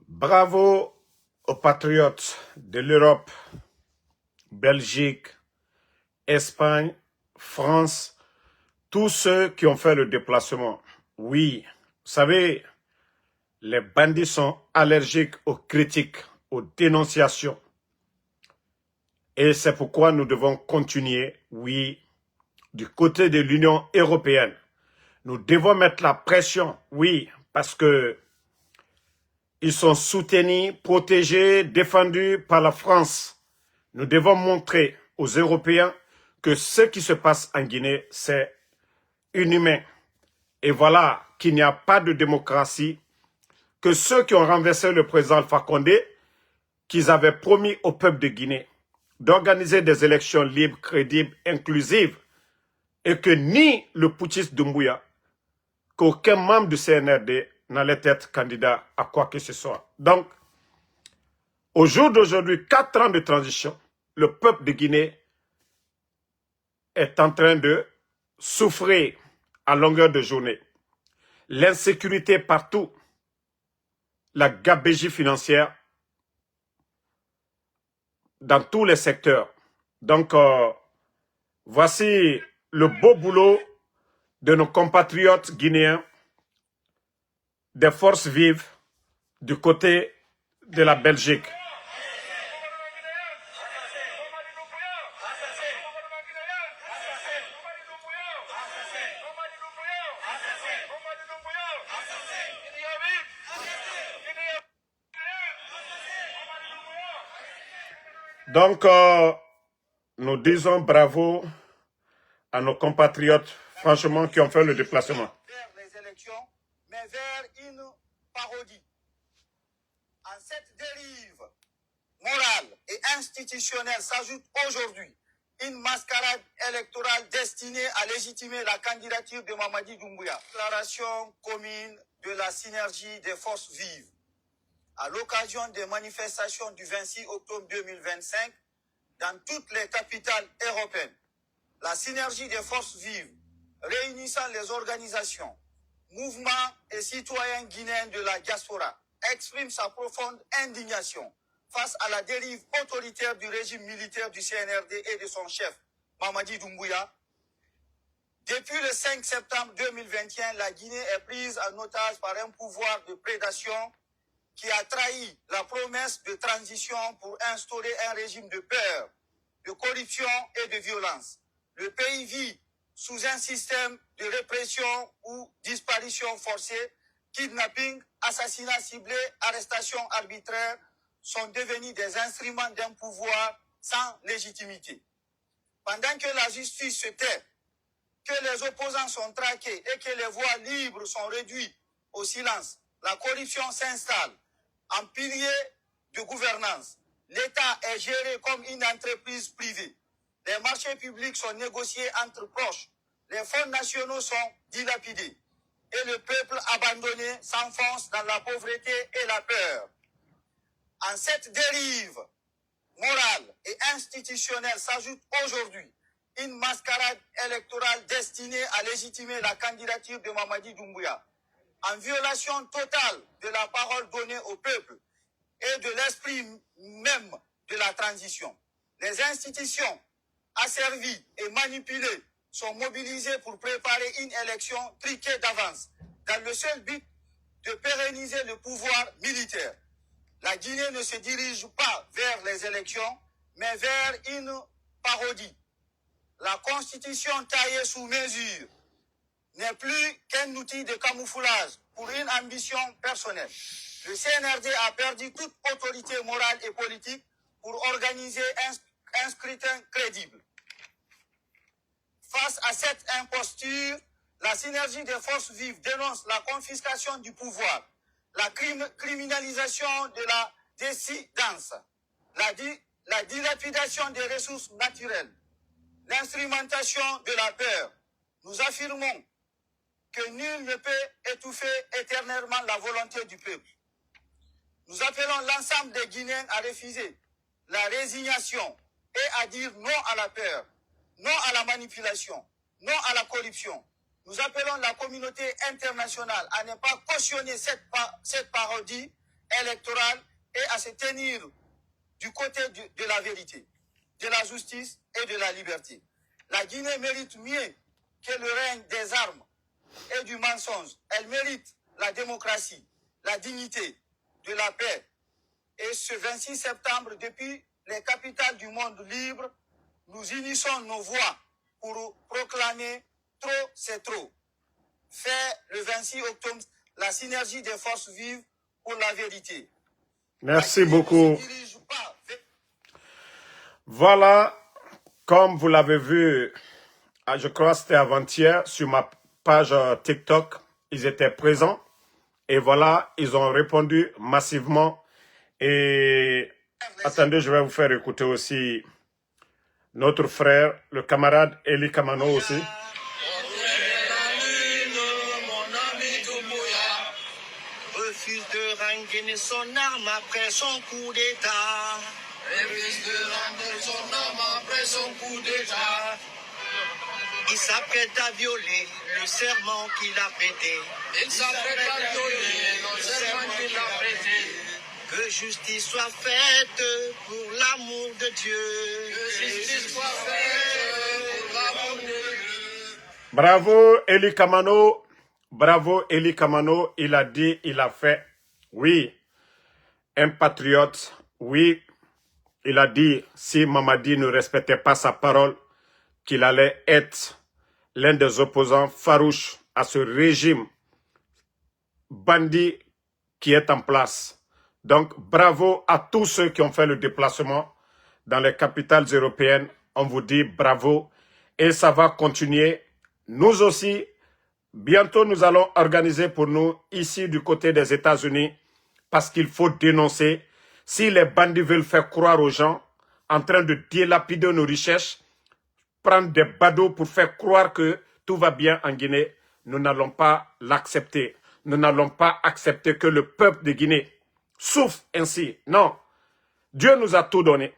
Bravo aux patriotes de l'Europe, Belgique, Espagne, France, tous ceux qui ont fait le déplacement. Oui, vous savez, les bandits sont allergiques aux critiques, aux dénonciations. Et c'est pourquoi nous devons continuer, oui, du côté de l'Union européenne. Nous devons mettre la pression, oui, parce que ils sont soutenus, protégés, défendus par la France. Nous devons montrer aux Européens que ce qui se passe en Guinée, c'est inhumain. Et voilà qu'il n'y a pas de démocratie, que ceux qui ont renversé le président Alpha Condé, qu'ils avaient promis au peuple de Guinée d'organiser des élections libres, crédibles, inclusives, et que ni le putschiste Doumbouya, qu'aucun membre du CNRD n'allait être candidat à quoi que ce soit. Donc, au jour d'aujourd'hui, 4 ans de transition, le peuple de Guinée est en train de souffrir à longueur de journée. L'insécurité partout, la gabegie financière dans tous les secteurs. Donc, voici le beau boulot de nos compatriotes guinéens, des forces vives du côté de la Belgique. Donc, nous disons bravo à nos compatriotes, franchement, qui ont fait le déplacement. Vers les élections, mais vers une parodie. En cette dérive morale et institutionnelle s'ajoute aujourd'hui une mascarade électorale destinée à légitimer la candidature de Mamadi Doumbouya. Déclaration commune de la synergie des forces vives. À l'occasion des manifestations du 26 octobre 2025 dans toutes les capitales européennes, la synergie des forces vives réunissant les organisations, mouvements et citoyens guinéens de la diaspora exprime sa profonde indignation face à la dérive autoritaire du régime militaire du CNRD et de son chef, Mamadi Doumbouya. Depuis le 5 septembre 2021, la Guinée est prise en otage par un pouvoir de prédation qui a trahi la promesse de transition pour instaurer un régime de peur, de corruption et de violence. Le pays vit sous un système de répression où disparition forcée, kidnapping, assassinats ciblés, arrestations arbitraires sont devenus des instruments d'un pouvoir sans légitimité. Pendant que la justice se tait, que les opposants sont traqués et que les voix libres sont réduites au silence, la corruption s'installe en pilier de gouvernance. L'État est géré comme une entreprise privée. Les marchés publics sont négociés entre proches. Les fonds nationaux sont dilapidés. Et le peuple abandonné s'enfonce dans la pauvreté et la peur. En cette dérive morale et institutionnelle s'ajoute aujourd'hui une mascarade électorale destinée à légitimer la candidature de Mamadi Doumbouya, en violation totale de la parole donnée au peuple et de l'esprit même de la transition. Les institutions asservies et manipulées sont mobilisées pour préparer une élection triquée d'avance, dans le seul but de pérenniser le pouvoir militaire. La Guinée ne se dirige pas vers les élections, mais vers une parodie. La constitution taillée sous mesure n'est plus qu'un outil de camouflage pour une ambition personnelle. Le CNRD a perdu toute autorité morale et politique pour organiser un scrutin crédible. Face à cette imposture, la synergie des forces vives dénonce la confiscation du pouvoir, la criminalisation de la dissidence, la dilapidation des ressources naturelles, l'instrumentation de la peur. Nous affirmons que nul ne peut étouffer éternellement la volonté du peuple. Nous appelons l'ensemble des Guinéens à refuser la résignation et à dire non à la peur, non à la manipulation, non à la corruption. Nous appelons la communauté internationale à ne pas cautionner cette parodie électorale et à se tenir du côté de la vérité, de la justice et de la liberté. La Guinée mérite mieux que le règne des armes et du mensonge. Elle mérite la démocratie, la dignité, de la paix. Et ce 26 septembre, depuis les capitales du monde libre, nous unissons nos voix pour proclamer trop, c'est trop. Fait le 26 octobre la synergie des forces vives pour la vérité. Merci beaucoup. Voilà, comme vous l'avez vu, je crois que c'était avant-hier, sur ma page TikTok, ils étaient présents. Et voilà, ils ont répondu massivement. Et attendez, je vais vous faire écouter aussi notre frère, le camarade Eli Kamano aussi. Refuse de rendre son arme après son coup d'État. Refuse de rendre son arme après son coup d'État. Il s'apprête à violer le serment qu'il a prêté. Il s'apprête à violer le serment qu'il a prêté. Que justice soit faite pour l'amour de Dieu. Que justice soit faite pour l'amour de Dieu. Bravo Eli Kamano. Bravo Eli Kamano. Il a dit, il a fait. Oui, un patriote. Oui, il a dit, si Mamadi ne respectait pas sa parole, qu'il allait être l'un des opposants farouches à ce régime bandit qui est en place. Donc, bravo à tous ceux qui ont fait le déplacement dans les capitales européennes. On vous dit bravo et ça va continuer. Nous aussi, bientôt nous allons organiser pour nous ici du côté des États-Unis parce qu'il faut dénoncer. Si les bandits veulent faire croire aux gens en train de dilapider nos richesses, prendre des badauds pour faire croire que tout va bien en Guinée, nous n'allons pas l'accepter. Nous n'allons pas accepter que le peuple de Guinée souffre ainsi. Non, Dieu nous a tout donné.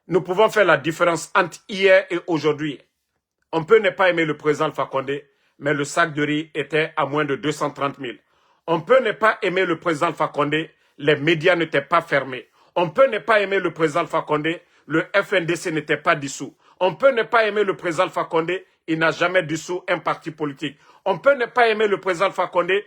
Nous pouvons faire la différence entre hier et aujourd'hui. On peut ne pas aimer le président Alpha Condé, mais le sac de riz était à moins de 230 000. On peut ne pas aimer le président Alpha Condé, les médias n'étaient pas fermés. On peut ne pas aimer le président Alpha Condé, le FNDC n'était pas dissous. On peut ne pas aimer le président Alpha Condé, il n'a jamais dissous un parti politique. On peut ne pas aimer le président Alpha Condé,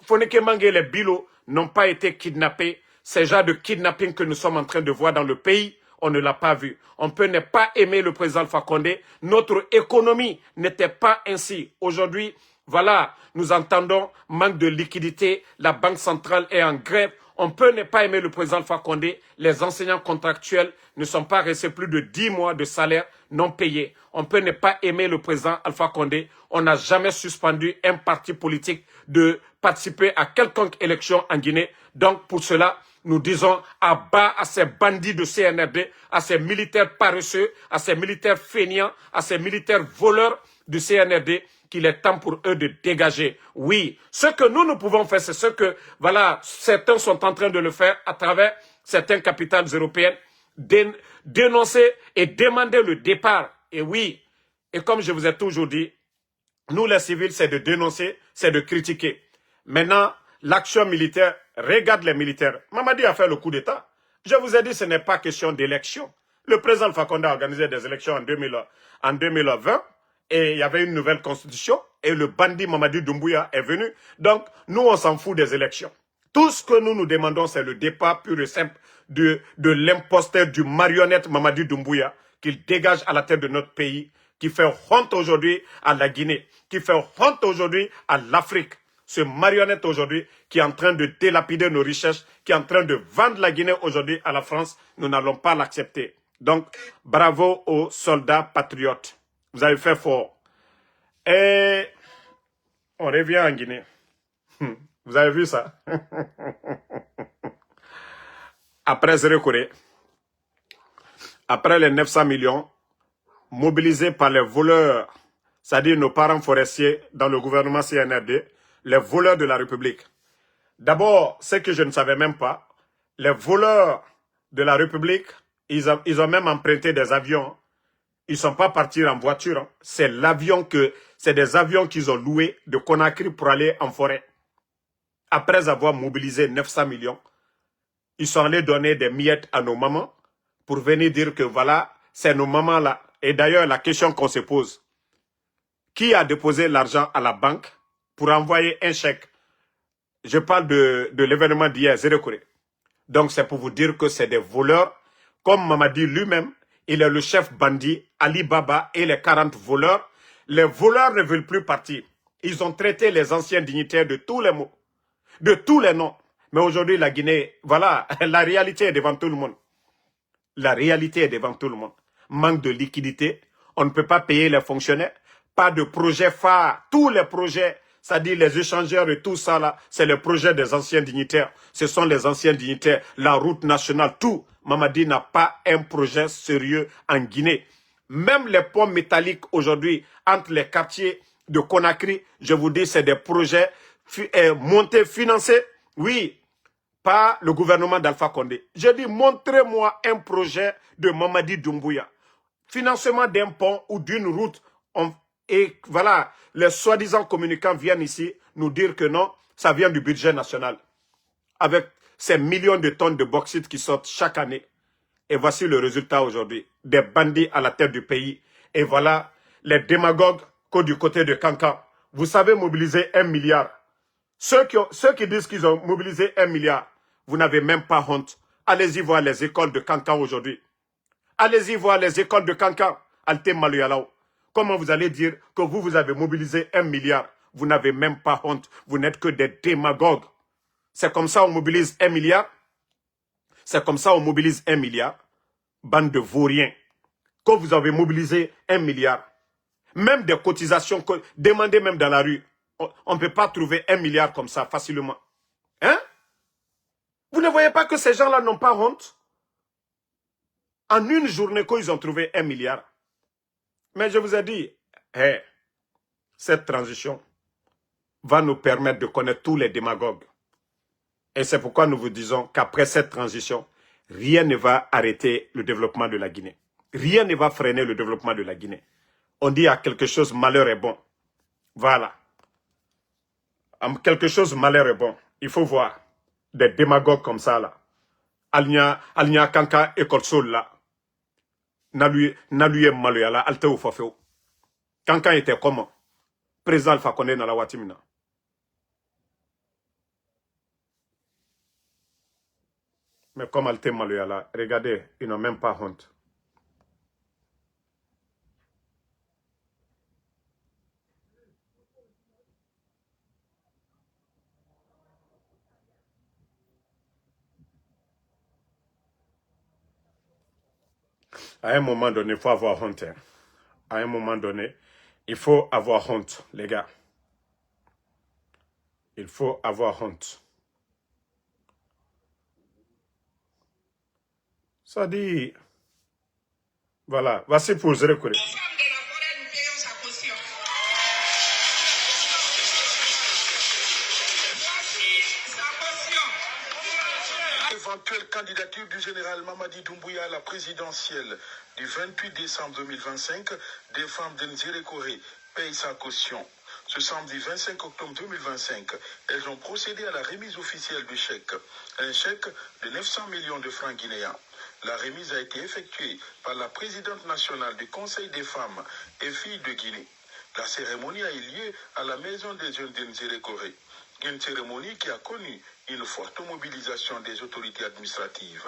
Foneke Mange et les Bilo n'ont pas été kidnappés. Ces genres de kidnapping que nous sommes en train de voir dans le pays, on ne l'a pas vu. On peut ne pas aimer le président Alpha Condé. Notre économie n'était pas ainsi. Aujourd'hui, voilà, nous entendons manque de liquidité. La Banque centrale est en grève. On peut ne pas aimer le président Alpha Condé. Les enseignants contractuels ne sont pas restés plus de 10 mois de salaire non payé. On peut ne pas aimer le président Alpha Condé. On n'a jamais suspendu un parti politique de participer à quelconque élection en Guinée. Donc, pour cela, nous disons à bas à ces bandits de CNRD, à ces militaires paresseux, à ces militaires feignants, à ces militaires voleurs du CNRD, qu'il est temps pour eux de dégager. Oui, ce que nous pouvons faire, c'est ce que, voilà, certains sont en train de le faire à travers certaines capitales européennes, dénoncer et demander le départ. Et oui, et comme je vous ai toujours dit, nous les civils, c'est de dénoncer, c'est de critiquer. Maintenant, l'action militaire, regarde les militaires. Mamadi a fait le coup d'État. Je vous ai dit, ce n'est pas question d'élection. Le président Alpha Condé a organisé des élections en 2020 et il y avait une nouvelle constitution et le bandit Mamadi Doumbouya est venu. Donc, nous, on s'en fout des élections. Tout ce que nous demandons, c'est le départ pur et simple de l'imposteur, du marionnette Mamadi Doumbouya, qu'il dégage à la tête de notre pays, qui fait honte aujourd'hui à la Guinée, qui fait honte aujourd'hui à l'Afrique. Ce marionnette aujourd'hui qui est en train de délapider nos richesses, qui est en train de vendre la Guinée aujourd'hui à la France, nous n'allons pas l'accepter. Donc, bravo aux soldats patriotes. Vous avez fait fort. Et on revient en Guinée. Vous avez vu ça? Après Zérekoré, après les 900 millions mobilisés par les voleurs, c'est-à-dire nos parents forestiers dans le gouvernement CNRD, les voleurs de la République. D'abord, ce que je ne savais même pas, les voleurs de la République, ils ont même emprunté des avions. Ils ne sont pas partis en voiture. C'est des avions qu'ils ont loués de Conakry pour aller en forêt. Après avoir mobilisé 900 millions, Ils sont allés donner des miettes à nos mamans pour venir dire que voilà, c'est nos mamans là. Et d'ailleurs, la question qu'on se pose, qui a déposé l'argent à la banque pour envoyer un chèque? Je parle de l'événement d'hier, Zérekoré. Donc c'est pour vous dire que c'est des voleurs. Comme Mamadi lui-même, il est le chef bandit, Ali Baba et les 40 voleurs. Les voleurs ne veulent plus partir. Ils ont traité les anciens dignitaires de tous les mots, de tous les noms. Mais aujourd'hui, la Guinée, voilà, la réalité est devant tout le monde. La réalité est devant tout le monde. Manque de liquidité, on ne peut pas payer les fonctionnaires, pas de projet phare. Tous les projets, c'est-à-dire les échangeurs et tout ça là, c'est le projet des anciens dignitaires. Ce sont les anciens dignitaires, la route nationale, tout. Mamadi n'a pas un projet sérieux en Guinée. Même les ponts métalliques aujourd'hui, entre les quartiers de Conakry, je vous dis, c'est des projets montés, financés. Oui, pas le gouvernement d'Alpha Condé. Je dis, montrez-moi un projet de Mamadi Doumbouya. Financement d'un pont ou d'une route. Et voilà, les soi-disant communicants viennent ici nous dire que non, ça vient du budget national. Avec ces millions de tonnes de bauxite qui sortent chaque année. Et voici le résultat aujourd'hui. Des bandits à la tête du pays. Et voilà, les démagogues du côté de Cancan. Vous savez mobiliser 1 milliard. Ceux qui disent qu'ils ont mobilisé 1 milliard, vous n'avez même pas honte. Allez-y voir les écoles de Cancan aujourd'hui. Allez-y voir les écoles de Cancan. Alte Maluyalao. Comment vous allez dire que vous avez mobilisé 1 milliard? Vous n'avez même pas honte. Vous n'êtes que des démagogues. C'est comme ça on mobilise 1 milliard? C'est comme ça on mobilise 1 milliard? Bande de vauriens. Quand vous avez mobilisé 1 milliard, même des cotisations, demandez même dans la rue, on ne peut pas trouver 1 milliard comme ça facilement. Hein? Vous ne voyez pas que ces gens-là n'ont pas honte? En une journée, quand ils ont trouvé 1 milliard. Mais je vous ai dit, hey, cette transition va nous permettre de connaître tous les démagogues. Et c'est pourquoi nous vous disons qu'après cette transition, rien ne va arrêter le développement de la Guinée. Rien ne va freiner le développement de la Guinée. On dit à quelque chose, malheur est bon. Voilà. Quelque chose, malheur est bon. Il faut voir des démagogues comme ça, là. Alnya Kanka école sol, là. Naluye Maloya, là. Alte ou Fafeo. Kanka était comment? Président Alpha Condé dans la Watimina. Mais comme Alte Maloya, là, regardez, ils n'ont même pas honte. À un moment donné, il faut avoir honte. Hein. À un moment donné, il faut avoir honte, les gars. Il faut avoir honte. Ça dit... Voilà, voici pour Zérekoré. Éventuelle candidature du général Mamadi Doumbouya à la présidentielle du 28 décembre 2025, des femmes de Zérekoré payent sa caution. Ce samedi 25 octobre 2025, elles ont procédé à la remise officielle du chèque, un chèque de 900 millions de francs guinéens. La remise a été effectuée par la présidente nationale du Conseil des femmes et filles de Guinée. La cérémonie a eu lieu à la maison des jeunes de Zérekoré. Une cérémonie qui a connu une forte mobilisation des autorités administratives.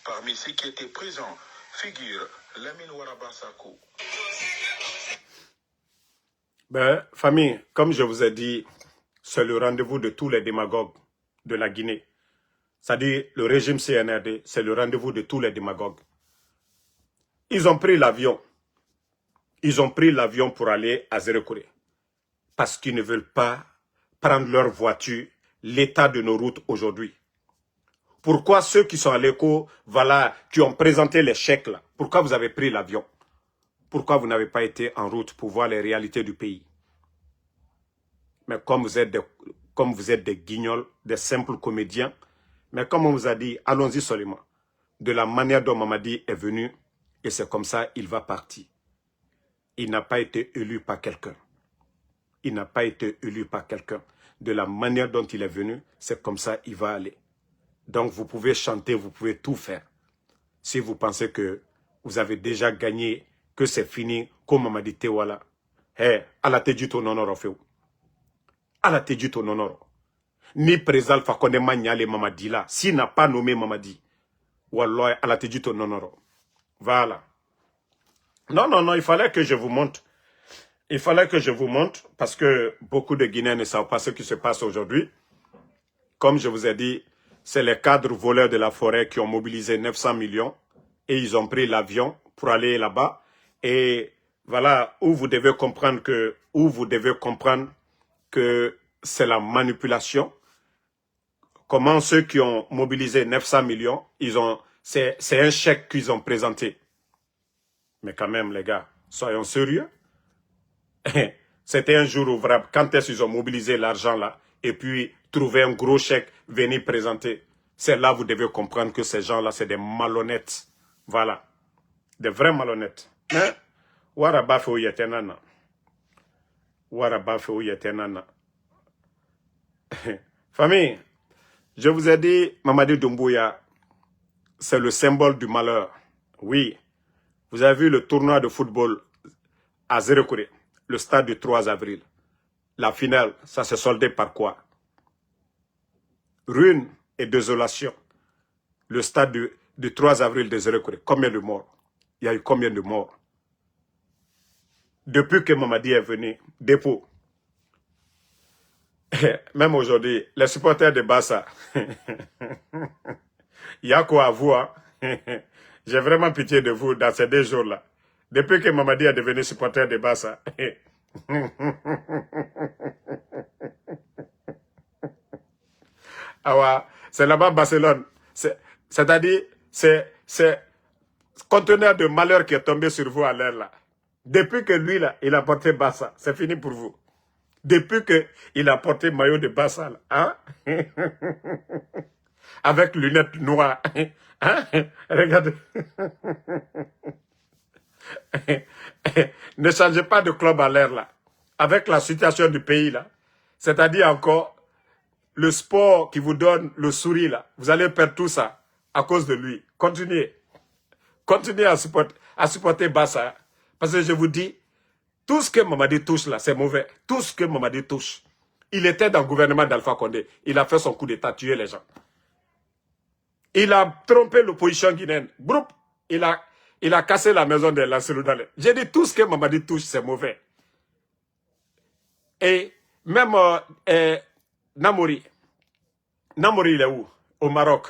Parmi ceux qui étaient présents figure Lamine Ouaraba Sako. Ben, famille, comme je vous ai dit, c'est le rendez-vous de tous les démagogues de la Guinée. C'est-à-dire, le régime CNRD, c'est le rendez-vous de tous les démagogues. Ils ont pris l'avion. Ils ont pris l'avion pour aller à Zérekoré. Parce qu'ils ne veulent pas prendre leur voiture, l'état de nos routes aujourd'hui. Pourquoi ceux qui sont à l'écho, voilà, qui ont présenté les chèques là, pourquoi vous avez pris l'avion? Pourquoi vous n'avez pas été en route pour voir les réalités du pays? Mais comme vous êtes des guignols, des simples comédiens, mais comme on vous a dit, allons-y seulement. De la manière dont Mamadi est venu, et c'est comme ça, il va partir. Il n'a pas été élu par quelqu'un. Il n'a pas été élu par quelqu'un. De la manière dont il est venu, c'est comme ça il va aller. Donc vous pouvez chanter, vous pouvez tout faire. Si vous pensez que vous avez déjà gagné, que c'est fini, comme Mamadi Tewala. Hé, ala te dit ton honneur, fait. Ala te dit ton honneur. Ni président Fakonde Magnale Mamadi là, s'il n'a pas nommé Mamadi, Wallah, ala te dit ton honneur. Voilà. Non, non, non, il fallait que je vous montre. Il fallait que je vous montre, parce que beaucoup de Guinéens ne savent pas ce qui se passe aujourd'hui. Comme je vous ai dit, c'est les cadres voleurs de la forêt qui ont mobilisé 900 millions et ils ont pris l'avion pour aller là-bas. Et voilà où vous devez comprendre que c'est la manipulation. Comment ceux qui ont mobilisé 900 millions, c'est un chèque qu'ils ont présenté. Mais quand même, les gars, soyons sérieux. C'était un jour ouvrable. Quand est-ce qu'ils ont mobilisé l'argent là et puis trouvé un gros chèque, venir présenter. C'est là que vous devez comprendre que ces gens-là, c'est des malhonnêtes. Voilà. Des vrais malhonnêtes. Mais, Waraba fait où yetenana. Waraba fait où yetenana. Famille, je vous ai dit, Mamadi Doumbouya, c'est le symbole du malheur. Oui. Vous avez vu le tournoi de football à Zérekouré, le stade du 3 avril. La finale, ça s'est soldé par quoi? Ruine et désolation. Le stade du 3 avril de Zérekouré. Combien de morts? Il y a eu combien de morts? Depuis que Mamadi est venu, dépôt. Même aujourd'hui, les supporters de Bassa, il y a quoi à vous, hein? J'ai vraiment pitié de vous dans ces 2 jours-là. Depuis que Mamadi est devenu supporter de Bassa. Ah, c'est là-bas Barcelone. C'est-à-dire, c'est conteneur de malheur qui est tombé sur vous à l'air là. Depuis que lui là, il a porté Bassa, c'est fini pour vous. Depuis qu'il a porté maillot de Bassa là, hein? Avec lunettes noires. Hein? Regardez. Ne changez pas de club à l'air là. Avec la situation du pays là. C'est-à-dire encore le sport qui vous donne le sourire là. Vous allez perdre tout ça à cause de lui. Continuez. Continuez à supporter Bassa. Parce que je vous dis, tout ce que Mamadi touche là, c'est mauvais. Tout ce que Mamadi touche. Il était dans le gouvernement d'Alpha Condé. Il a fait son coup d'état, tuer les gens. Il a trompé l'opposition guinéenne. Groupe, il a cassé la maison de Lancelot. J'ai dit tout ce que Mamadi touche, c'est mauvais. Et même Namori. Namori, il est où? Au Maroc.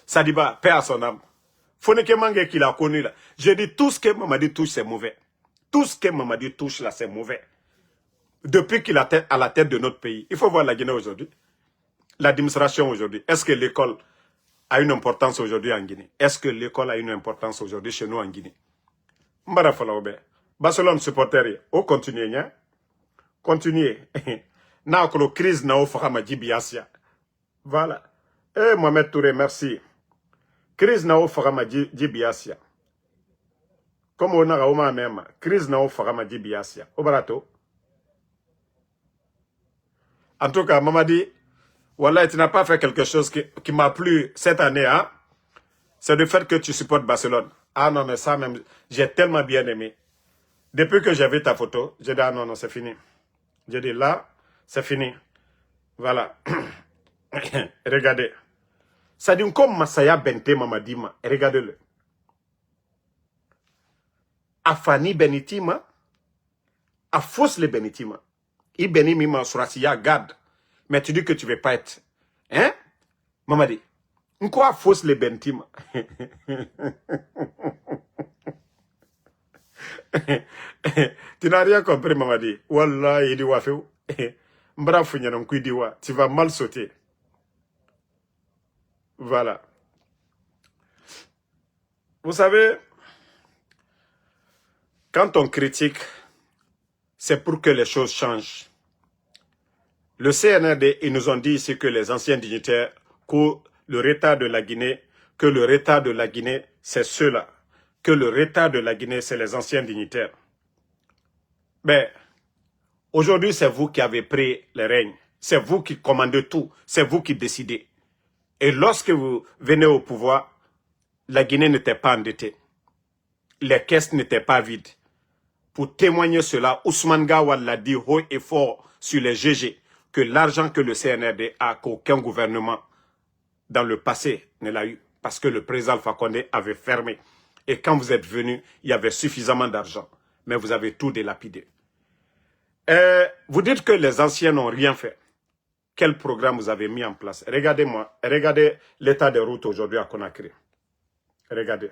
Sadiba, paix à son âme. Foneke Mange qu'il a connu là. J'ai dit tout ce que Mamadi touche, c'est mauvais. Tout ce que Mamadi touche là, c'est mauvais. Depuis qu'il est à la tête de notre pays. Il faut voir la Guinée aujourd'hui. L'administration aujourd'hui. Est-ce que l'école a une importance aujourd'hui en Guinée? Est-ce que l'école a une importance aujourd'hui chez nous en Guinée? Mbara Falaoube. Barcelone supporter. O continuez, hein? Continuez. Na okolo crise na o fahama jibiasia. Voilà. Eh, Mohamed Touré, merci. Crise na o fahama jibiasia. Comme on a au même. Crise na o fahama jibiasia. Obarato. En tout cas, Mamadi, voilà, tu n'as pas fait quelque chose qui m'a plu cette année, hein? C'est le fait que tu supportes Barcelone. Ah non, mais ça même, j'ai tellement bien aimé. Depuis que j'ai vu ta photo, j'ai dit, ah non, non, c'est fini. J'ai dit, là, c'est fini. Voilà. Regardez. Ça dit, comme Masaya Bente Mamadima, regardez-le. Afani Benitima, Afos le Benitima. Ibeni Mima Surasiya garde. Mais tu dis que tu ne veux pas être. Hein? Mamadi. Quoi fausse les Benitima? Tu n'as rien compris, Mamadi. Wallah, il dit wafeu. Tu vas mal sauter. Voilà. Vous savez, quand on critique, c'est pour que les choses changent. Le CNRD, ils nous ont dit ici que les anciens dignitaires, que le retard de la Guinée, c'est ceux-là. Que le retard de la Guinée, c'est les anciens dignitaires. Mais aujourd'hui, c'est vous qui avez pris les règnes. C'est vous qui commandez tout. C'est vous qui décidez. Et lorsque vous venez au pouvoir, la Guinée n'était pas endettée. Les caisses n'étaient pas vides. Pour témoigner cela, Ousmane Gawal l'a dit haut et fort sur les GG que l'argent que le CNRD a, qu'aucun gouvernement dans le passé ne l'a eu. Parce que le président Alpha Condé avait fermé. Et quand vous êtes venu, il y avait suffisamment d'argent. Mais vous avez tout délapidé. Vous dites que les anciens n'ont rien fait. Quel programme vous avez mis en place? Regardez-moi. Regardez l'état des routes aujourd'hui à Conakry. Regardez.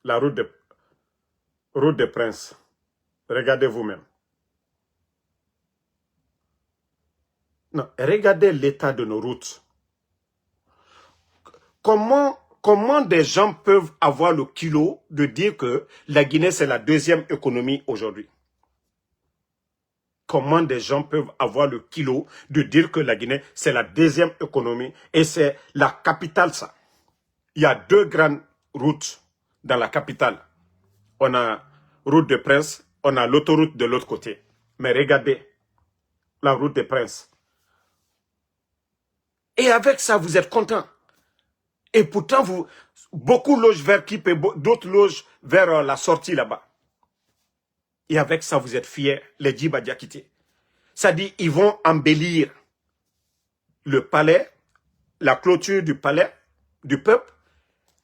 La route de Prince. Regardez vous-même. Non, regardez l'état de nos routes. Comment des gens peuvent avoir le kilo de dire que la Guinée, c'est la deuxième économie aujourd'hui? Comment des gens peuvent avoir le kilo de dire que la Guinée, c'est la deuxième économie et c'est la capitale, ça? Il y a deux grandes routes dans la capitale. On a route de Prince, on a l'autoroute de l'autre côté. Mais regardez, la route de Prince. Et avec ça, vous êtes content. Et pourtant, beaucoup logent vers Kipé, d'autres logent vers la sortie là-bas. Et avec ça, vous êtes fiers, les Djiba Diakité. Ça dit, ils vont embellir le palais, la clôture du palais, du peuple,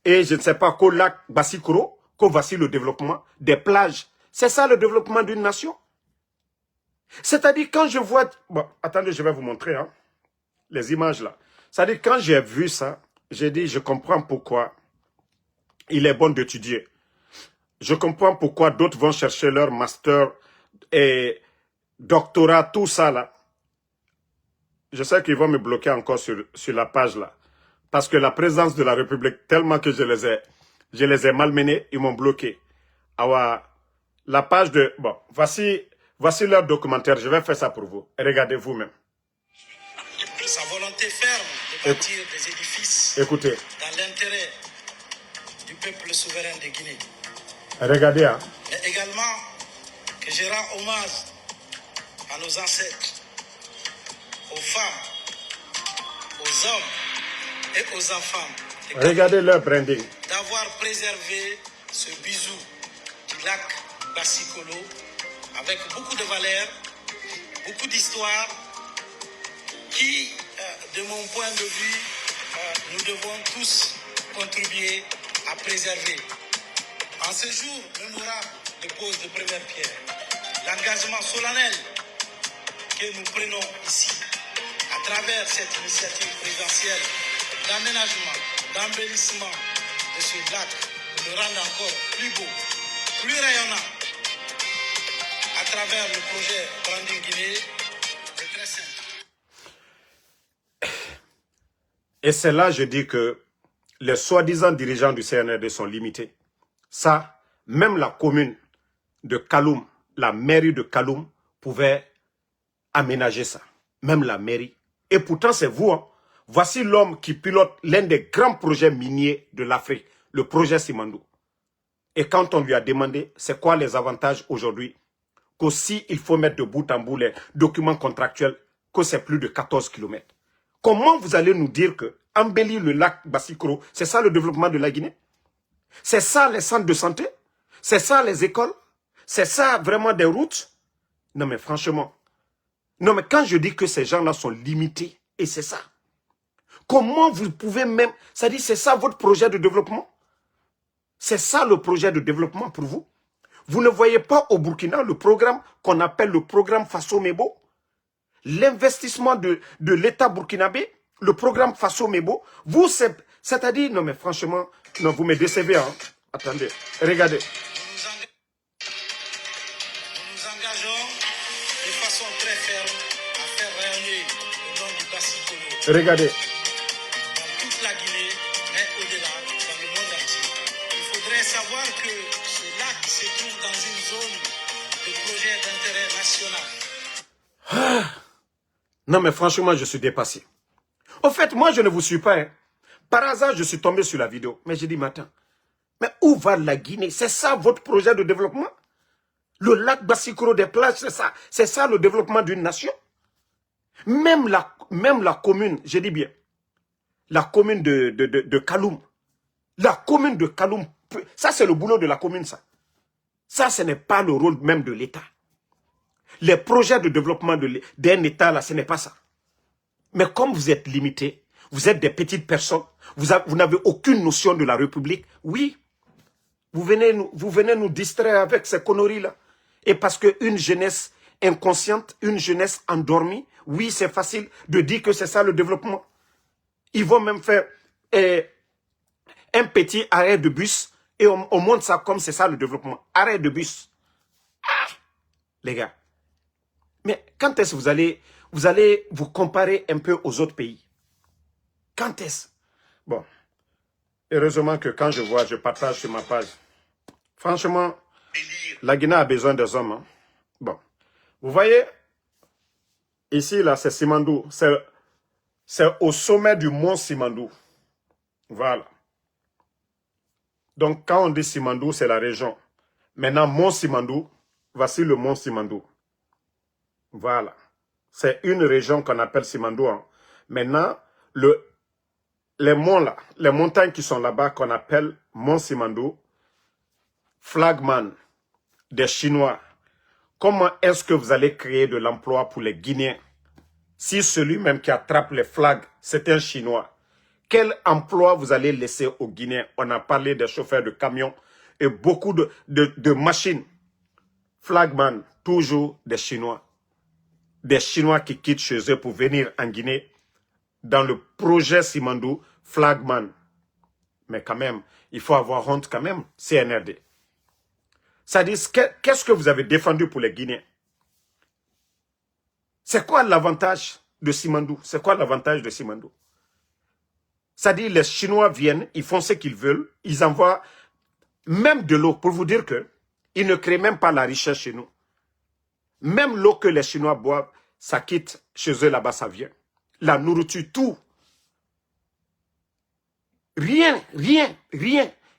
et je ne sais pas, qu'au lac Bassikoro, qu'au voici le développement des plages. C'est ça le développement d'une nation. C'est-à-dire, quand je vois... Bon, attendez, je vais vous montrer les images là. C'est-à-dire, quand j'ai vu ça, j'ai dit, je comprends pourquoi il est bon d'étudier. Je comprends pourquoi d'autres vont chercher leur master et doctorat, tout ça là. Je sais qu'ils vont me bloquer encore sur la page là. Parce que la présidence de la République, tellement que je les ai malmenés, ils m'ont bloqué. Alors, la page de... Bon, voici leur documentaire. Je vais faire ça pour vous. Regardez vous-même. Sa volonté ferme de bâtir des édifices Écoutez. dans l'intérêt du peuple souverain de Guinée. Regardez, hein. Mais également que je rends hommage à nos ancêtres, aux femmes, aux hommes et aux enfants. Regardez leur branding. D'avoir préservé ce bisou du lac Bassikolo avec beaucoup de valeurs, beaucoup d'histoire qui, de mon point de vue, nous devons tous contribuer à préserver. En ce jour mémorable de pose de première pierre, l'engagement solennel que nous prenons ici, à travers cette initiative présidentielle d'aménagement, d'embellissement de ce lac, nous le rendre encore plus beau, plus rayonnant, à travers le projet Branding Guinée, c'est très simple. Et c'est là, je dis que les soi-disant dirigeants du CNRD sont limités. Ça, même la commune de Kaloum, la mairie de Kaloum, pouvait aménager ça. Même la mairie. Et pourtant, c'est vous. Hein. Voici l'homme qui pilote l'un des grands projets miniers de l'Afrique, le projet Simandou. Et quand on lui a demandé, c'est quoi les avantages aujourd'hui, qu'aussi il faut mettre de bout en bout les documents contractuels, que c'est plus de 14 km. Comment vous allez nous dire que embellir le lac Bassikoro, c'est ça le développement de la Guinée? C'est ça les centres de santé? C'est ça les écoles? C'est ça vraiment des routes? Non mais franchement. Non mais quand je dis que ces gens-là sont limités, et c'est ça. Comment vous pouvez même... Ça dit, c'est ça votre projet de développement? C'est ça le projet de développement pour vous? Vous ne voyez pas au Burkina le programme qu'on appelle le programme Faso Mebo? L'investissement de l'État burkinabé, le programme Faso Mebo, vous, c'est-à-dire, non mais franchement, non, vous me décevez, hein. Attendez, regardez. Nous nous engageons de façon très ferme à faire rayonner le nom du Bassikolo. Regardez. Dans toute la Guinée, mais au-delà, dans le monde entier. Il faudrait savoir que ce lac se trouve dans une zone de projet d'intérêt national. Non mais franchement, je suis dépassé. Au fait, moi je ne vous suis pas. Hein. Par hasard, je suis tombé sur la vidéo. Mais j'ai dit, mais attends, mais où va la Guinée? C'est ça votre projet de développement? Le lac Bassikoro des plages, c'est ça le développement d'une nation? Même la commune, je dis bien, la commune de Kaloum, la commune de Kaloum, ça c'est le boulot de la commune, ça. Ça, ce n'est pas le rôle même de l'État. Les projets de développement d'un État, là, ce n'est pas ça. Mais comme vous êtes limité, vous êtes des petites personnes, vous n'avez aucune notion de la République, oui, vous venez nous distraire avec ces conneries-là. Et parce qu'une jeunesse inconsciente, une jeunesse endormie, oui, c'est facile de dire que c'est ça le développement. Ils vont même faire un petit arrêt de bus et on montre ça comme c'est ça le développement. Arrêt de bus. Ah, les gars. Mais quand est-ce que vous allez vous comparer un peu aux autres pays? Quand est-ce? Bon, heureusement que quand je partage sur ma page. Franchement, la Guinée a besoin des hommes. Hein. Bon, vous voyez, ici, là, c'est Simandou. C'est au sommet du mont Simandou. Voilà. Donc, quand on dit Simandou, c'est la région. Maintenant, mont Simandou, voici le mont Simandou. Voilà. C'est une région qu'on appelle Simandou. Hein. Maintenant, les monts là, les montagnes qui sont là-bas qu'on appelle mont Simandou, flagman des Chinois. Comment est-ce que vous allez créer de l'emploi pour les Guinéens si celui même qui attrape les flags, c'est un Chinois? Quel emploi vous allez laisser aux Guinéens? On a parlé des chauffeurs de camions et beaucoup de machines. Flagman, toujours des Chinois. Des Chinois qui quittent chez eux pour venir en Guinée dans le projet Simandou, flagman. Mais quand même, il faut avoir honte quand même, CNRD. Ça dit, qu'est-ce que vous avez défendu pour les Guinéens? C'est quoi l'avantage de Simandou? C'est quoi l'avantage de Simandou? Ça dit, les Chinois viennent, ils font ce qu'ils veulent, ils envoient même de l'eau pour vous dire que ils ne créent même pas la richesse chez nous. Même l'eau que les Chinois boivent, ça quitte chez eux là-bas, ça vient. La nourriture, tout. Rien.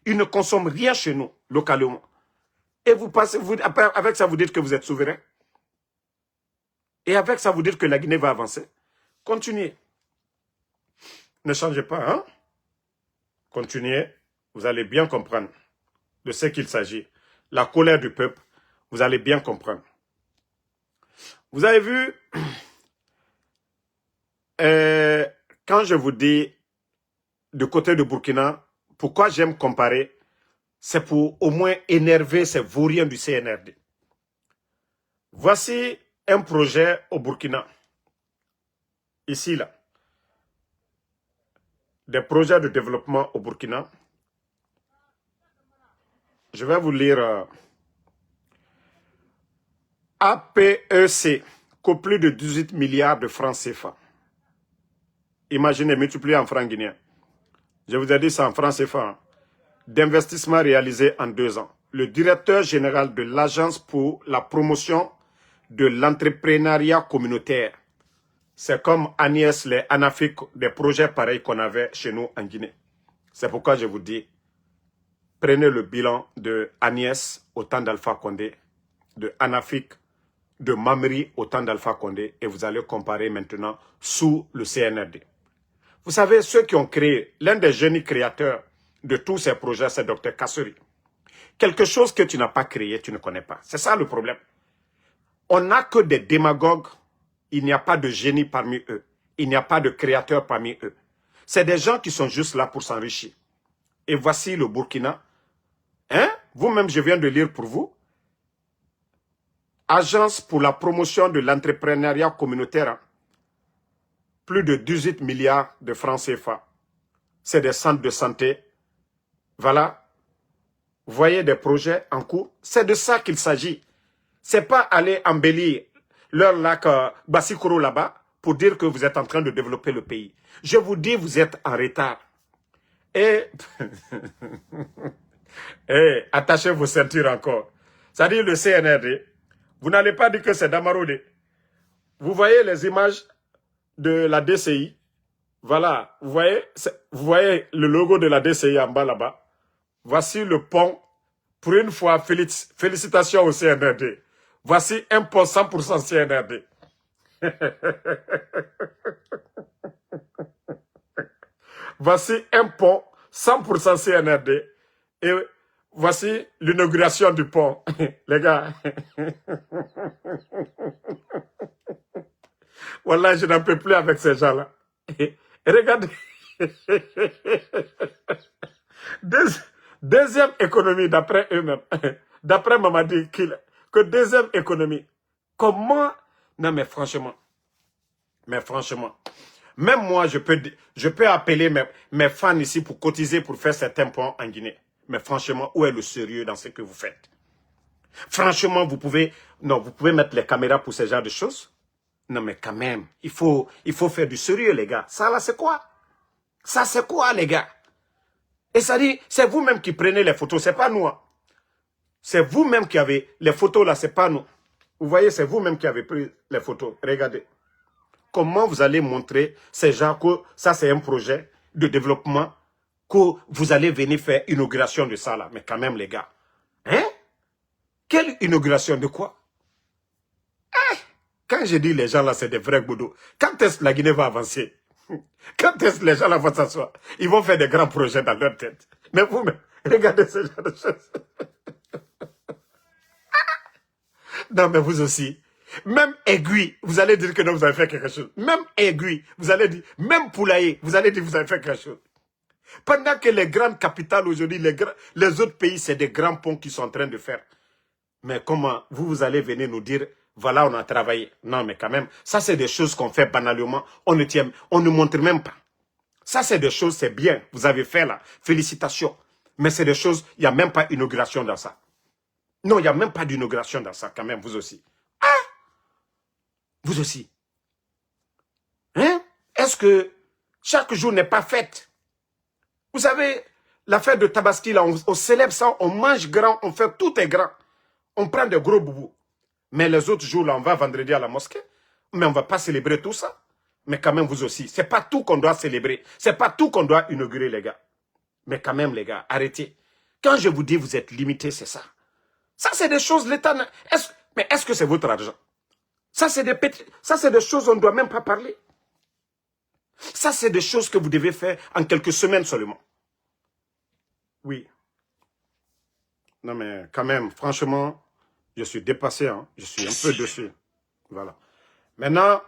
Ils ne consomment rien chez nous, localement. Et vous passez, avec ça, vous dites que vous êtes souverain. Et avec ça, vous dites que la Guinée va avancer. Continuez. Ne changez pas, hein? Continuez. Vous allez bien comprendre de ce qu'il s'agit. La colère du peuple, vous allez bien comprendre. Vous avez vu, quand je vous dis du côté de Burkina, pourquoi j'aime comparer, c'est pour au moins énerver ces vauriens du CNRD. Voici un projet au Burkina. Ici, là. Des projets de développement au Burkina. Je vais vous lire APEC, qu'au plus de 18 milliards de francs CFA. Imaginez, multiplié en francs guinéens. Je vous ai dit ça en francs CFA. Hein. D'investissement réalisé en 2 ans. Le directeur général de l'Agence pour la promotion de l'entrepreneuriat communautaire. C'est comme Agnès, les Anafik, des projets pareils qu'on avait chez nous en Guinée. C'est pourquoi je vous dis, prenez le bilan de Agnès au temps d'Alpha Condé, de Anafik, de Mamri au temps d'Alpha Condé, et vous allez comparer maintenant sous le CNRD. Vous savez, ceux qui ont créé, l'un des génies créateurs de tous ces projets, c'est Dr Kassori. Quelque chose que tu n'as pas créé, tu ne connais pas. C'est ça le problème. On n'a que des démagogues, il n'y a pas de génie parmi eux. Il n'y a pas de créateurs parmi eux. C'est des gens qui sont juste là pour s'enrichir. Et voici le Burkina. Hein? Vous-même, je viens de lire pour vous. Agence pour la promotion de l'entrepreneuriat communautaire. Hein? Plus de 18 milliards de francs CFA. C'est des centres de santé. Voilà. Vous voyez des projets en cours. C'est de ça qu'il s'agit. C'est pas aller embellir leur lac Bassikoro là-bas pour dire que vous êtes en train de développer le pays. Je vous dis, vous êtes en retard. Et attachez vos ceintures encore. C'est-à-dire le CNRD, vous n'allez pas dire que c'est Damarode. Vous voyez les images de la DCI. Voilà, vous voyez le logo de la DCI en bas là-bas. Voici le pont. Pour une fois, félicitations au CNRD. Voici un pont 100% CNRD. Voici un pont 100% CNRD. Et voici l'inauguration du pont. Les gars. Voilà, je n'en peux plus avec ces gens-là. Et regardez. Deuxième économie d'après eux-mêmes. D'après Mamadi, que deuxième économie. Comment? Non, mais franchement. Même moi, je peux appeler mes fans ici pour cotiser pour faire certains ponts en Guinée. Mais franchement, où est le sérieux dans ce que vous faites? Franchement, vous pouvez mettre les caméras pour ce genre de choses? Non, mais quand même, il faut faire du sérieux, les gars. Ça, là, c'est quoi? Ça, c'est quoi, les gars? Et ça dit, c'est vous-même qui prenez les photos, c'est pas nous. Hein. C'est vous-même qui avez les photos, là, c'est pas nous. Vous voyez, c'est vous-même qui avez pris les photos. Regardez. Comment vous allez montrer ces gens que ça, c'est un projet de développement, que vous allez venir faire inauguration de ça, là. Mais quand même, les gars. Hein? Quelle inauguration de quoi? Hein? Quand je dis les gens là, c'est des vrais boudots. Quand est-ce que la Guinée va avancer? Quand est-ce que les gens là vont s'asseoir? Ils vont faire des grands projets dans leur tête. Mais vous-même, regardez ce genre de choses. Non, mais vous aussi. Même aiguille, vous allez dire que non, vous avez fait quelque chose. Même aiguille, vous allez dire, même poulailler, vous allez dire que vous avez fait quelque chose. Pendant que les grandes capitales aujourd'hui, les autres pays, c'est des grands ponts qu'ils sont en train de faire. Mais comment vous allez venir nous dire, voilà, on a travaillé. Non, mais quand même, ça c'est des choses qu'on fait banalement. On ne montre même pas. Ça c'est des choses, c'est bien. Vous avez fait là. Félicitations. Mais c'est des choses, il n'y a même pas d'inauguration dans ça. Non, il n'y a même pas d'inauguration dans ça quand même, vous aussi. Ah! Vous aussi. Hein? Est-ce que chaque jour n'est pas fête? Vous savez, la fête de Tabaski, là, on célèbre ça, on mange grand, on fait tout est grand. On prend de gros boubous. Mais les autres jours, là, on va vendredi à la mosquée. Mais on ne va pas célébrer tout ça. Mais quand même, vous aussi. Ce n'est pas tout qu'on doit célébrer. Ce n'est pas tout qu'on doit inaugurer, les gars. Mais quand même, les gars, arrêtez. Quand je vous dis vous êtes limités, c'est ça. Ça, c'est des choses, l'État... Mais est-ce que c'est votre argent? Ça, c'est des choses, on ne doit même pas parler. Ça, c'est des choses que vous devez faire en quelques semaines seulement. Oui. Non, mais quand même, franchement, je suis dépassé. Hein. Je suis un peu dessus. Voilà. Maintenant,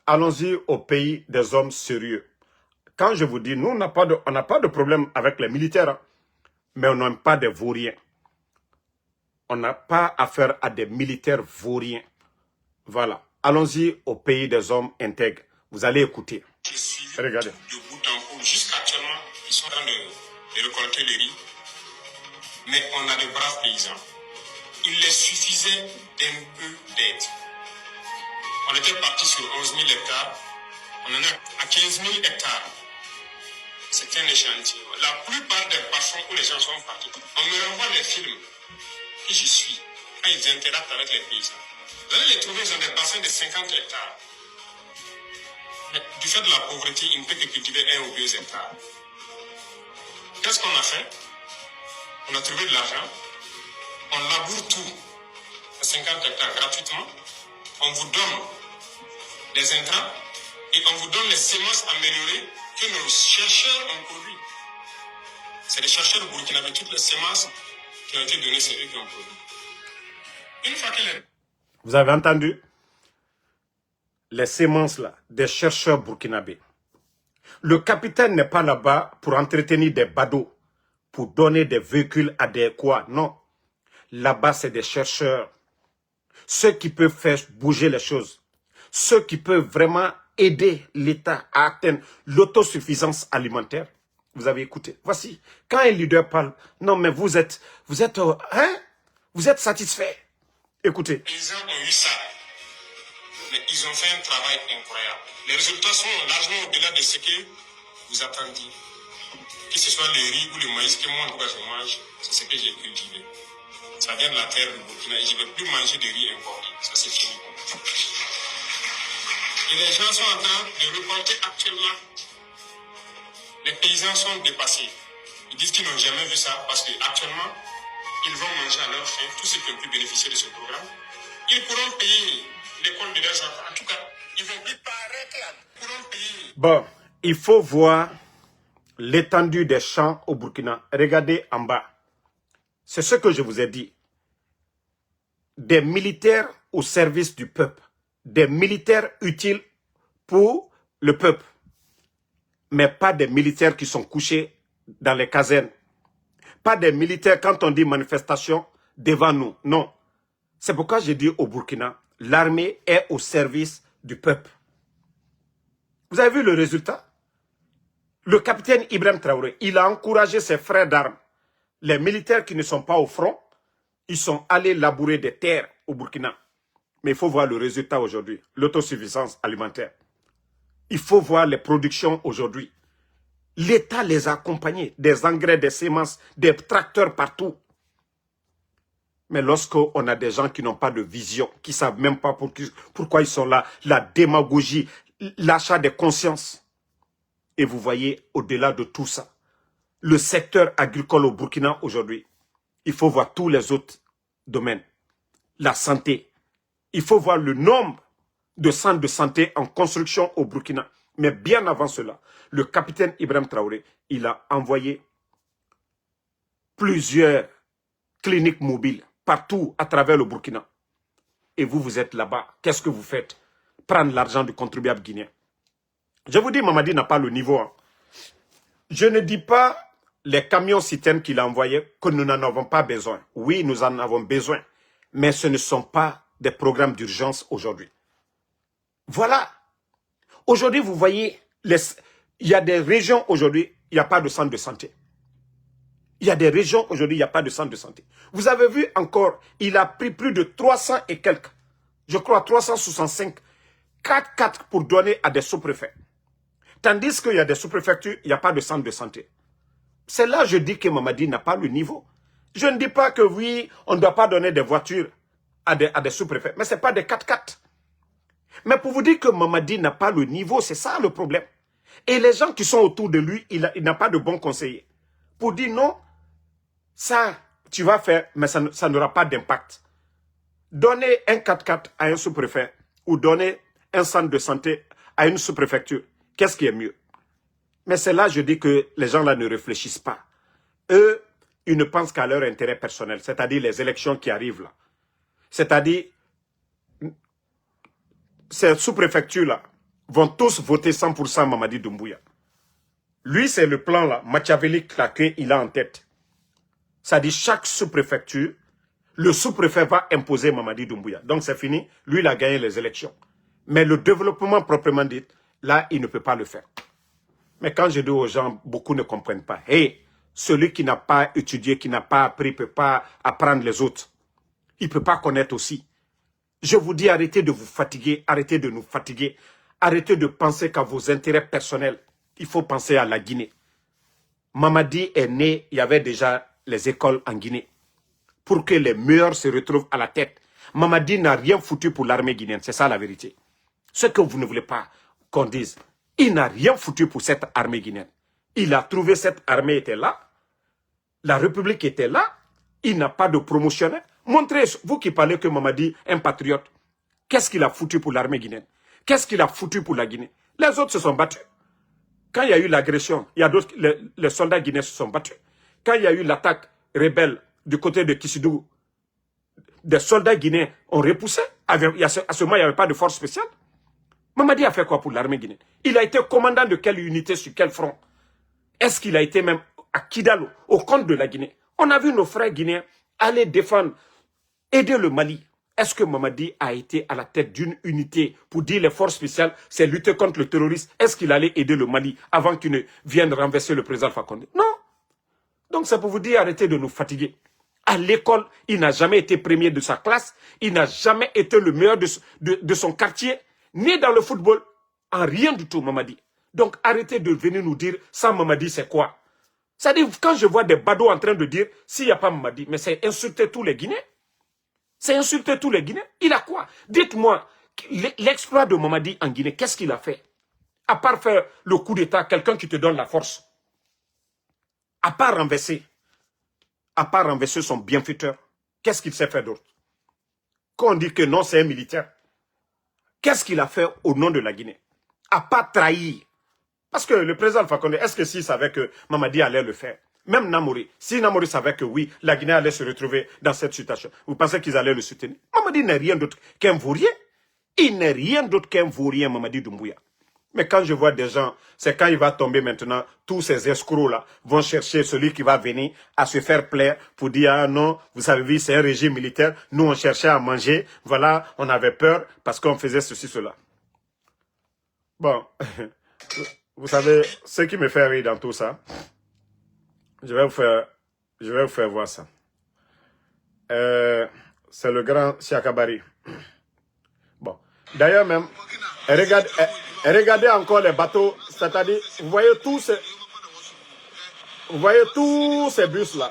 allons-y au pays des hommes sérieux. Quand je vous dis, nous, on n'a pas de problème avec les militaires, hein, mais on n'aime pas des vauriens. On n'a pas affaire à des militaires vauriens. Voilà. Allons-y au pays des hommes intègres. Vous allez écouter. Regardez. De bout en bout, jusqu'actuellement, ils sont en train de récolter les riz. Mais on a de braves paysans. Il les suffisait d'un peu d'aide. On était parti sur 11 000 hectares. On en est à 15 000 hectares. C'est un échantillon. La plupart des bas-fonds où les gens sont partis, on me renvoie les films que je suis quand ils interactent avec les paysans. Vous allez les trouver, ils ont des bassins de 50 hectares. Mais du fait de la pauvreté, ils ne peuvent que cultiver 1 ou 2 hectares. Qu'est-ce qu'on a fait? On a trouvé de l'argent. On laboure tout à 50 hectares gratuitement. On vous donne les intrants et on vous donne les semences améliorées que nos chercheurs ont produit. C'est les chercheurs burkinabés, toutes les semences qui ont été données, c'est eux qui ont produit. Une fois que les... Vous avez entendu? Les semences là, des chercheurs burkinabés. Le capitaine n'est pas là-bas pour entretenir des badauds, pour donner des véhicules adéquats. Non. Là-bas, c'est des chercheurs. Ceux qui peuvent faire bouger les choses. Ceux qui peuvent vraiment aider l'État à atteindre l'autosuffisance alimentaire. Vous avez écouté. Voici. Quand un leader parle, non mais vous êtes satisfait. Écoutez. Les paysans ont eu ça. Mais ils ont fait un travail incroyable. Les résultats sont largement au-delà de ce que vous attendiez. Que ce soit le riz ou le maïs que moi, en tout cas, je mange, c'est ce que j'ai cultivé. Ça vient de la terre du Burkina et je ne veux plus manger de riz importé. Ça, c'est fini. Et les gens sont en train de récolter actuellement. Les paysans sont dépassés. Ils disent qu'ils n'ont jamais vu ça parce qu'actuellement, ils vont manger à leur faim. Tous ceux qui ont pu bénéficier de ce programme, ils pourront payer l'école de leurs enfants. En tout cas, ils vont plus paraître pour un pays. Bon, il faut voir l'étendue des champs au Burkina. Regardez en bas. C'est ce que je vous ai dit. Des militaires au service du peuple. Des militaires utiles pour le peuple. Mais pas des militaires qui sont couchés dans les casernes. Pas des militaires, quand on dit manifestation, devant nous. Non. C'est pourquoi j'ai dit au Burkina, l'armée est au service du peuple. Vous avez vu le résultat? Le capitaine Ibrahim Traoré, il a encouragé ses frères d'armes. Les militaires qui ne sont pas au front, ils sont allés labourer des terres au Burkina. Mais il faut voir le résultat aujourd'hui, l'autosuffisance alimentaire. Il faut voir les productions aujourd'hui. L'État les a accompagnés, des engrais, des semences, des tracteurs partout. Mais lorsqu'on a des gens qui n'ont pas de vision, qui ne savent même pas pourquoi ils sont là, la démagogie, l'achat des consciences. Et vous voyez, au-delà de tout ça, le secteur agricole au Burkina aujourd'hui, il faut voir tous les autres domaines. La santé. Il faut voir le nombre de centres de santé en construction au Burkina. Mais bien avant cela, le capitaine Ibrahim Traoré, il a envoyé plusieurs cliniques mobiles partout à travers le Burkina. Et vous, vous êtes là-bas. Qu'est-ce que vous faites? Prendre l'argent du contribuable guinéen. Je vous dis, Mamadi n'a pas le niveau. Hein. Je ne dis pas les camions citernes qu'il a envoyés que nous n'en avons pas besoin. Oui, nous en avons besoin. Mais ce ne sont pas des programmes d'urgence aujourd'hui. Voilà. Aujourd'hui, vous voyez, il y a des régions aujourd'hui, il n'y a pas de centre de santé. Il y a des régions aujourd'hui, il n'y a pas de centre de santé. Vous avez vu encore, il a pris plus de 300 et quelques, je crois 365, 4 pour donner à des sous-préfets. Tandis qu'il y a des sous-préfectures, il n'y a pas de centre de santé. C'est là que je dis que Mamadi n'a pas le niveau. Je ne dis pas que oui, on ne doit pas donner des voitures à des sous-préfets, mais ce n'est pas des 4x4. Mais pour vous dire que Mamadi n'a pas le niveau, c'est ça le problème. Et les gens qui sont autour de lui, il n'a pas de bons conseillers. Pour dire non, ça, tu vas faire, mais ça n'aura pas d'impact. Donner un 4x4 à un sous-préfet ou donner un centre de santé à une sous-préfecture, qu'est-ce qui est mieux? Mais c'est là, je dis que les gens là ne réfléchissent pas. Eux, ils ne pensent qu'à leur intérêt personnel, c'est-à-dire les élections qui arrivent là. C'est-à-dire, ces sous-préfectures-là vont tous voter 100% Mamadi Doumbouya. Lui, c'est le plan là, machiavélique là, qu'il a en tête. C'est-à-dire, chaque sous-préfecture, le sous-préfet va imposer Mamadi Doumbouya. Donc c'est fini, lui, il a gagné les élections. Mais le développement proprement dit, là, il ne peut pas le faire. Mais quand je dis aux gens, beaucoup ne comprennent pas. Hey, celui qui n'a pas étudié, qui n'a pas appris, ne peut pas apprendre les autres. Il ne peut pas connaître aussi. Je vous dis, arrêtez de vous fatiguer, arrêtez de nous fatiguer. Arrêtez de penser qu'à vos intérêts personnels. Il faut penser à la Guinée. Mamadi est né, il y avait déjà les écoles en Guinée. Pour que les meilleurs se retrouvent à la tête. Mamadi n'a rien foutu pour l'armée guinéenne, c'est ça la vérité. Ce que vous ne voulez pas qu'on dise. Il n'a rien foutu pour cette armée guinéenne. Il a trouvé cette armée était là. La République était là. Il n'a pas de promotionnaire. Montrez, vous qui parlez que Mamadi est un patriote. Qu'est-ce qu'il a foutu pour l'armée guinéenne? Qu'est-ce qu'il a foutu pour la Guinée? Les autres se sont battus. Quand il y a eu l'agression, il y a d'autres, les soldats guinéens se sont battus. Quand il y a eu l'attaque rebelle du côté de Kissidougou, des soldats guinéens ont repoussé. À ce moment, il n'y avait pas de force spéciale. Mamadi a fait quoi pour l'armée guinéenne? Il a été commandant de quelle unité, sur quel front? Est-ce qu'il a été même à Kidalo, au compte de la Guinée? On a vu nos frères guinéens aller défendre, aider le Mali. Est-ce que Mamadi a été à la tête d'une unité pour dire les forces spéciales, c'est lutter contre le terrorisme? Est-ce qu'il allait aider le Mali avant qu'il ne vienne renverser le président Alpha Condé? Non. Donc c'est pour vous dire, arrêtez de nous fatiguer. À l'école, il n'a jamais été premier de sa classe. Il n'a jamais été le meilleur de son quartier. Ni dans le football. En rien du tout, Mamadi. Donc arrêtez de venir nous dire, sans Mamadi, c'est quoi? C'est-à-dire, quand je vois des badauds en train de dire, s'il n'y a pas Mamadi, mais c'est insulter tous les Guinéens. C'est insulter tous les Guinéens. Il a quoi? Dites-moi, l'exploit de Mamadi en Guinée, qu'est-ce qu'il a fait? À part faire le coup d'État, quelqu'un qui te donne la force. À part renverser son bienfaiteur, qu'est-ce qu'il sait faire d'autre? Quand on dit que non, c'est un militaire, Qu'est-ce qu'il a fait au nom de la Guinée? À pas trahir. Parce que le président Alpha Condé, est-ce que s'il savait que Mamadi allait le faire? Même Namori, si Namori savait que oui, la Guinée allait se retrouver dans cette situation, vous pensez qu'ils allaient le soutenir? Mamadi n'est rien d'autre qu'un vaurien. Il n'est rien d'autre qu'un vaurien, Mamadi Doumbouya. Mais quand je vois des gens, c'est quand il va tomber maintenant, tous ces escrocs-là vont chercher celui qui va venir à se faire plaire pour dire, ah non, vous savez, c'est un régime militaire, nous on cherchait à manger, voilà, on avait peur parce qu'on faisait ceci, cela. Bon, vous savez, ce qui me fait rire dans tout ça, je vais vous faire voir ça. C'est le grand Siakabari. Bon, d'ailleurs même, regardez encore les bateaux, c'est-à-dire, vous voyez tous ces bus-là.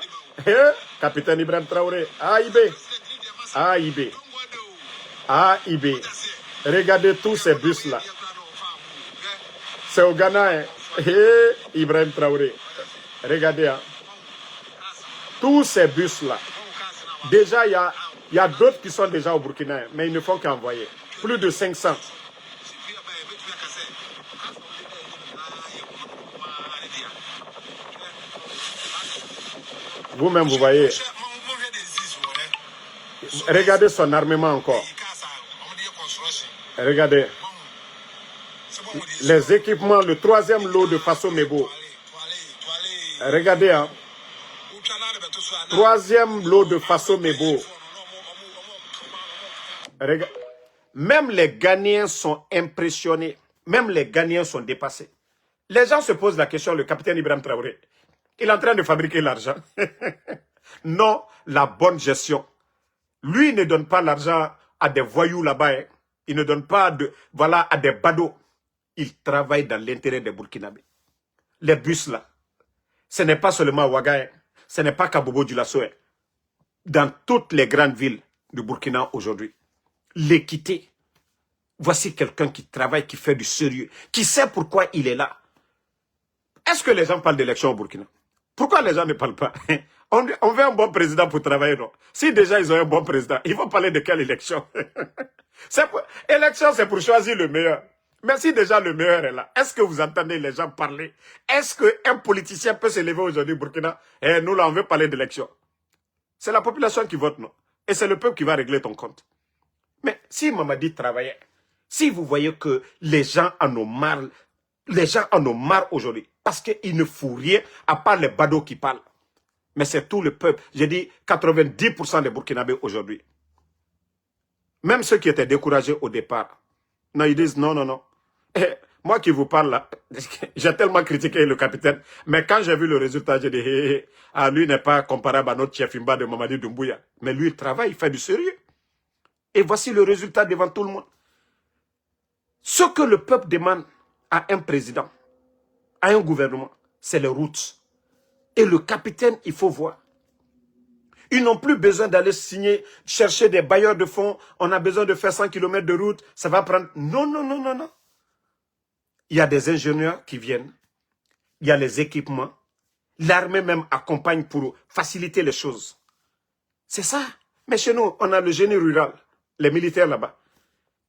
Capitaine Ibrahim Traoré, AIB. Regardez tous ces bus-là. C'est au Ghana, hein. Ibrahim Traoré. Regardez, hein. Tous ces bus-là. Déjà, il y a d'autres qui sont déjà au Burkina, hein, mais ils ne font qu'envoyer. Plus de 500. Vous-même, vous voyez. Regardez son armement encore. Regardez. Les équipements, le 3e lot de Faso Mebo. Regardez, hein. 3e lot de Faso Mebo. Même les Ghanéens sont impressionnés. Même les Ghanéens sont dépassés. Les gens se posent la question, le capitaine Ibrahim Traoré, il est en train de fabriquer l'argent. Non, la bonne gestion. Lui, il ne donne pas l'argent à des voyous là-bas. Hein. Il ne donne pas à des badauds. Il travaille dans l'intérêt des Burkinabés. Les bus là, ce n'est pas seulement Ouaga, hein. Ce n'est pas Kabobo Dioulasso. Hein. Dans toutes les grandes villes du Burkina aujourd'hui, l'équité. Voici quelqu'un qui travaille, qui fait du sérieux, qui sait pourquoi il est là. Est-ce que les gens parlent d'élection au Burkina? Pourquoi les gens ne parlent pas? On veut un bon président pour travailler, non? Si déjà ils ont un bon président, ils vont parler de quelle élection? Élection, c'est pour choisir le meilleur. Mais si déjà le meilleur est là, est-ce que vous entendez les gens parler? Est-ce qu'un politicien peut se lever aujourd'hui au Burkina? Et nous, là, on veut parler d'élection. C'est la population qui vote, non? Et c'est le peuple qui va régler ton compte. Mais si Mamadi travaillait, si vous voyez que les gens en ont marre, aujourd'hui, parce qu'ils ne font rien à part les badauds qui parlent. Mais c'est tout le peuple. J'ai dit 90% des Burkinabés aujourd'hui. Même ceux qui étaient découragés au départ. Non, ils disent non. Moi qui vous parle là, j'ai tellement critiqué le capitaine. Mais quand j'ai vu le résultat, j'ai dit, lui n'est pas comparable à notre chef Imba de Mamadi Doumbouya. Mais lui, il travaille, il fait du sérieux. Et voici le résultat devant tout le monde. Ce que le peuple demande à un président, à un gouvernement, c'est les routes. Et le capitaine, il faut voir. Ils n'ont plus besoin d'aller signer, chercher des bailleurs de fonds. On a besoin de faire 100 km de route. Ça va prendre... Non. Il y a des ingénieurs qui viennent. Il y a les équipements. L'armée même accompagne pour faciliter les choses. C'est ça. Mais chez nous, on a le génie rural. Les militaires là-bas.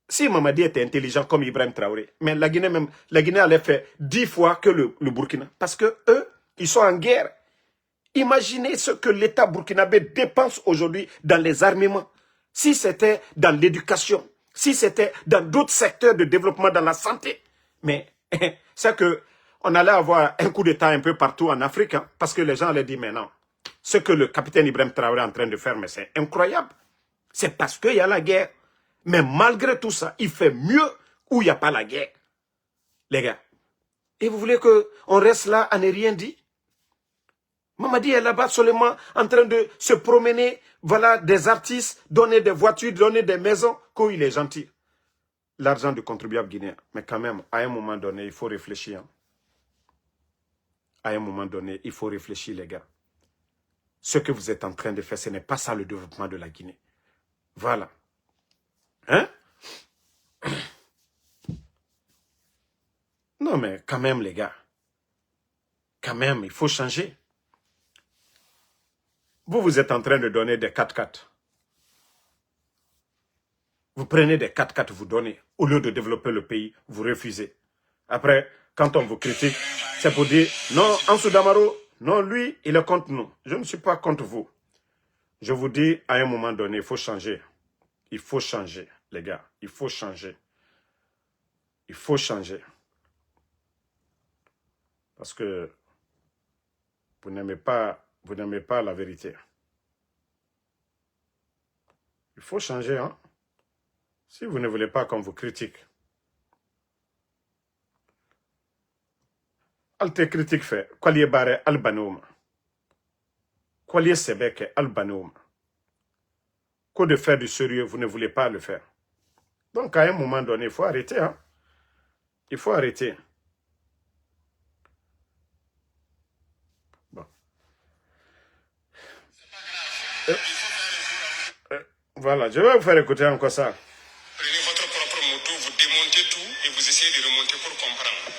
Si Mamadi était intelligent comme Ibrahim Traoré, mais la Guinée allait faire 10 fois que le Burkina. Parce que eux, ils sont en guerre. Imaginez ce que l'État burkinabé dépense aujourd'hui dans les armements. Si c'était dans l'éducation, si c'était dans d'autres secteurs de développement, dans la santé. Mais c'est que on allait avoir un coup d'État un peu partout en Afrique, hein, parce que les gens allaient dire, mais non, ce que le capitaine Ibrahim Traoré est en train de faire, mais c'est incroyable. C'est parce qu'il y a la guerre. Mais malgré tout ça, il fait mieux où il n'y a pas la guerre. Les gars. Et vous voulez qu'on reste là à ne rien dire? Mamadi est là-bas seulement en train de se promener, voilà, des artistes, donner des voitures, donner des maisons, qu'il est gentil. L'argent du contribuable guinéen. Mais quand même, à un moment donné, il faut réfléchir. Hein. À un moment donné, il faut réfléchir, les gars. Ce que vous êtes en train de faire, ce n'est pas ça le développement de la Guinée. Voilà. Hein? Non, mais quand même, les gars. Quand même, il faut changer. Vous êtes en train de donner des 4x4. Vous prenez des 4x4, vous donnez. Au lieu de développer le pays, vous refusez. Après, quand on vous critique, c'est pour dire, non, Ansou Damaro, non, lui, il est contre nous. Je ne suis pas contre vous. Je vous dis, à un moment donné, il faut changer. Il faut changer, les gars. Il faut changer. Il faut changer. Parce que vous n'aimez pas la vérité. Il faut changer, hein. Si vous ne voulez pas qu'on vous critique. Alte critique fait. Kwaliye bare albanoma. Kwaliye sebeke albanoma. Qu'au de faire du sérieux, vous ne voulez pas le faire. Donc, à un moment donné, il faut arrêter, hein. Il faut arrêter. Bon. Voilà, je vais vous faire écouter encore ça. Prenez votre propre moto, vous démontez tout et vous essayez de remonter pour comprendre.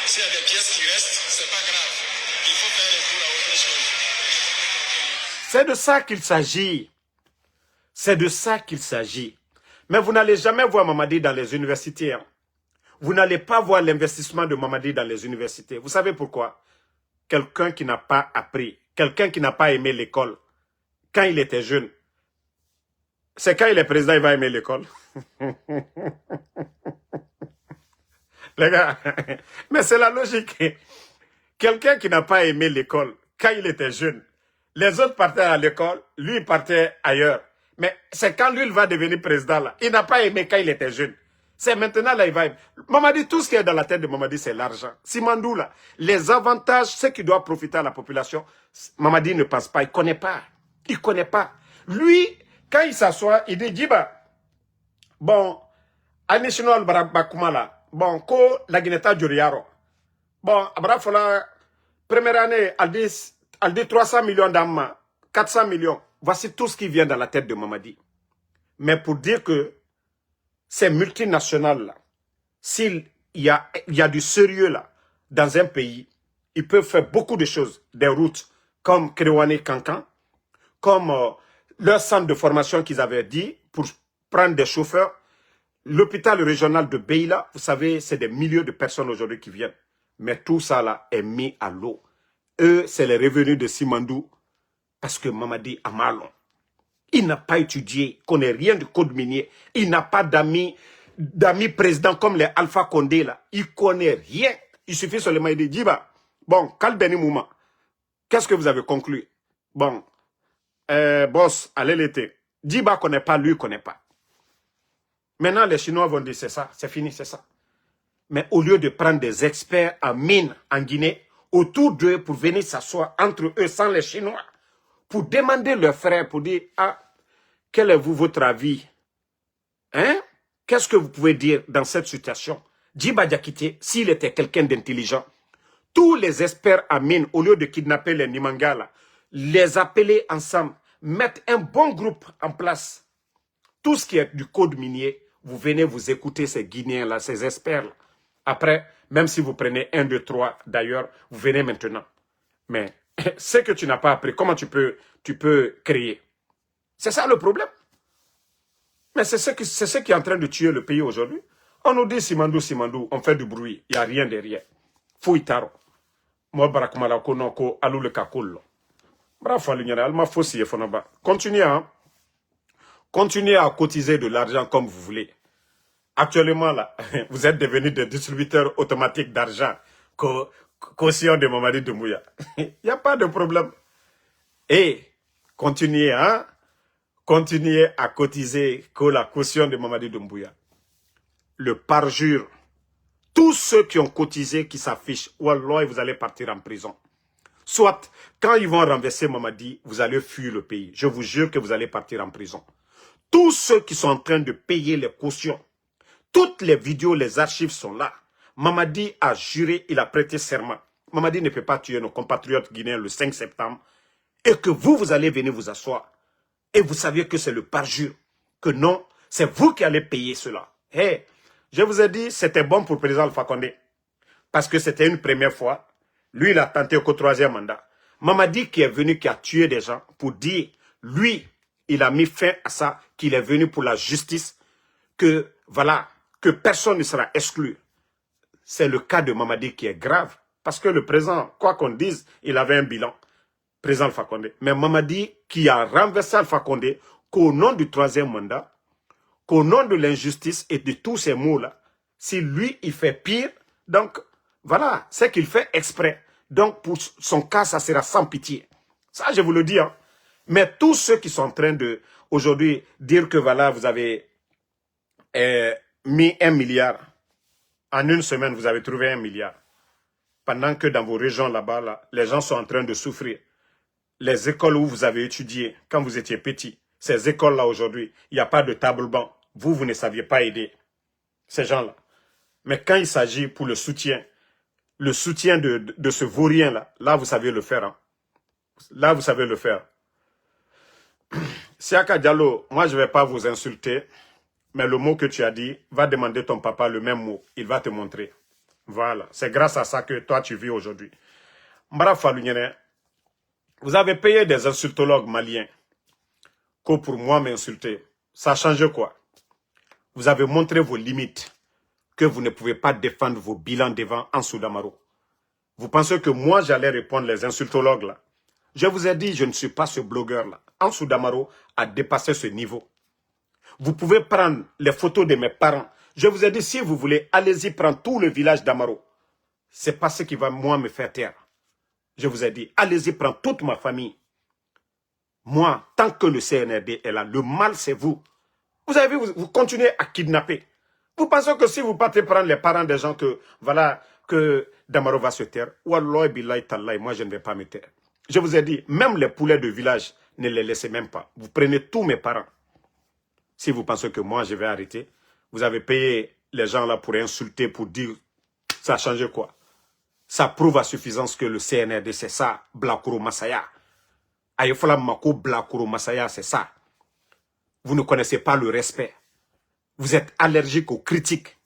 S'il y a des pièces qui restent, c'est pas grave. Il faut faire les cours à autre chose. C'est de ça qu'il s'agit. C'est de ça qu'il s'agit. Mais vous n'allez jamais voir Mamadi dans les universités. Hein. Vous n'allez pas voir l'investissement de Mamadi dans les universités. Vous savez pourquoi? Quelqu'un qui n'a pas appris, quelqu'un qui n'a pas aimé l'école, quand il était jeune, c'est quand il est président, il va aimer l'école. Les gars, mais c'est la logique. Quelqu'un qui n'a pas aimé l'école, quand il était jeune, les autres partaient à l'école, lui il partait ailleurs. Mais c'est quand lui il va devenir président là. Il n'a pas aimé quand il était jeune. C'est maintenant là il va aimer. Mamadi, tout ce qui est dans la tête de Mamadi, c'est l'argent. Simandou là, les avantages, ce qui doit profiter à la population, Mamadi ne pense pas, il ne connaît pas. Il ne connaît pas. Lui, quand il s'assoit, il dit, Djiba, bon, Anishinol Barabakumala, bon, ko la Guineta Djuriaro. Bon, Abrafola, première année, elle dit 300 millions d'amma, 400 millions. Voici tout ce qui vient dans la tête de Mamadi. Mais pour dire que ces multinationales là, s'il y a du sérieux là, dans un pays, ils peuvent faire beaucoup de choses. Des routes comme Kerewane Kankan, comme leur centre de formation qu'ils avaient dit pour prendre des chauffeurs. L'hôpital régional de Beila, vous savez, c'est des milliers de personnes aujourd'hui qui viennent. Mais tout ça là est mis à l'eau. Eux, c'est les revenus de Simandou parce que Mamadi Amalon, il n'a pas étudié, il connaît rien du code minier. Il n'a pas d'amis présidents comme les Alpha Condé là. Il connaît rien. Il suffit seulement de dire, Djiba, bon, Kalbeni Mouma, qu'est-ce que vous avez conclu? Bon, boss, allez l'été. Djiba ne connaît pas, lui ne connaît pas. Maintenant, les Chinois vont dire, c'est ça, c'est fini, c'est ça. Mais au lieu de prendre des experts en mine en Guinée, autour d'eux pour venir s'asseoir entre eux sans les Chinois, pour demander leurs frères, pour dire, ah, quel est votre avis? Hein? Qu'est-ce que vous pouvez dire dans cette situation? Djiba Diakité, s'il était quelqu'un d'intelligent, tous les experts en mine, au lieu de kidnapper les Nimangala, les appeler ensemble, mettre un bon groupe en place. Tout ce qui est du code minier, vous venez vous écouter ces Guinéens-là, ces experts-là. Après, même si vous prenez 1, 2, 3 d'ailleurs, vous venez maintenant. Mais ce que tu n'as pas appris, comment tu peux créer? C'est ça le problème. Mais c'est ce qui est en train de tuer le pays aujourd'hui. On nous dit Simandou, Simandou, on fait du bruit, il n'y a rien derrière. Fouitaro. Moi, Barakumalako, Noko, Alou le Kakolo. Bravo, Alma Fossi et Fonaba. Continuez, hein. Continuez à cotiser de l'argent comme vous voulez. Actuellement, là, vous êtes devenus des distributeurs automatiques d'argent. Caution de Mamadi Doumbouya. Il n'y a pas de problème. Et continuez, hein. Continuez à cotiser que la caution de Mamadi Doumbouya. Le parjure. Tous ceux qui ont cotisé, qui s'affichent, wallah, vous allez partir en prison. Soit, quand ils vont renverser Mamadi, vous allez fuir le pays. Je vous jure que vous allez partir en prison. Tous ceux qui sont en train de payer les cautions, toutes les vidéos, les archives sont là. Mamadi a juré, il a prêté serment. Mamadi ne peut pas tuer nos compatriotes guinéens le 5 septembre. Et que vous allez venir vous asseoir. Et vous saviez que c'est le parjure. Que non, c'est vous qui allez payer cela. Hey, je vous ai dit, c'était bon pour le président Alpha Condé. Parce que c'était une première fois. Lui, il a tenté qu'au 3e mandat. Mamadi qui est venu, qui a tué des gens pour dire, lui, il a mis fin à ça, qu'il est venu pour la justice, que voilà, que personne ne sera exclu. C'est le cas de Mamadi qui est grave. Parce que le président, quoi qu'on dise, il avait un bilan. Président Alpha Condé. Mais Mamadi qui a renversé Alpha Condé, qu'au nom du 3e mandat, qu'au nom de l'injustice et de tous ces mots-là, si lui, il fait pire, donc voilà, c'est qu'il fait exprès. Donc pour son cas, ça sera sans pitié. Ça, je vous le dis. Hein. Mais tous ceux qui sont en train de, aujourd'hui, dire que voilà, vous avez mis 1 milliard, en une semaine, vous avez trouvé 1 milliard. Pendant que dans vos régions là-bas, là, les gens sont en train de souffrir. Les écoles où vous avez étudié quand vous étiez petit, ces écoles-là aujourd'hui, il n'y a pas de table-banc. Vous ne saviez pas aider ces gens-là. Mais quand il s'agit pour le soutien de ce vaurien-là, là, vous savez le faire. Hein. Là, vous savez le faire. Siaka Diallo, moi, je ne vais pas vous insulter, mais le mot que tu as dit, va demander ton papa le même mot. Il va te montrer. Voilà. C'est grâce à ça que toi, tu vis aujourd'hui. Mbara Falunyene, vous avez payé des insultologues maliens que pour moi m'insulter. Ça a changé quoi? Vous avez montré vos limites, que vous ne pouvez pas défendre vos bilans devant Ansou Damaro. Vous pensez que moi, j'allais répondre les insultologues là? Je vous ai dit, je ne suis pas ce blogueur-là. Ansou Damaro a dépassé ce niveau. Vous pouvez prendre les photos de mes parents. Je vous ai dit, si vous voulez, allez-y prendre tout le village d'Amaro. C'est pas ce qui va, moi, me faire taire. Je vous ai dit, allez-y prendre toute ma famille. Moi, tant que le CNRD est là, le mal, c'est vous. Vous avez vu, vous continuez à kidnapper. Vous pensez que si vous partez prendre les parents des gens que, voilà, que Damaro va se taire, Wallah billahi tallahi, moi, je ne vais pas me taire. Je vous ai dit, même les poulets de village, ne les laissez même pas. Vous prenez tous mes parents. Si vous pensez que moi, je vais arrêter, vous avez payé les gens là pour insulter, pour dire, ça a changé quoi? Ça prouve à suffisance que le CNRD, c'est ça, Blakuro Masaya. Ayefola Mako Blakuro Masaya, c'est ça. Vous ne connaissez pas le respect. Vous êtes allergique aux critiques.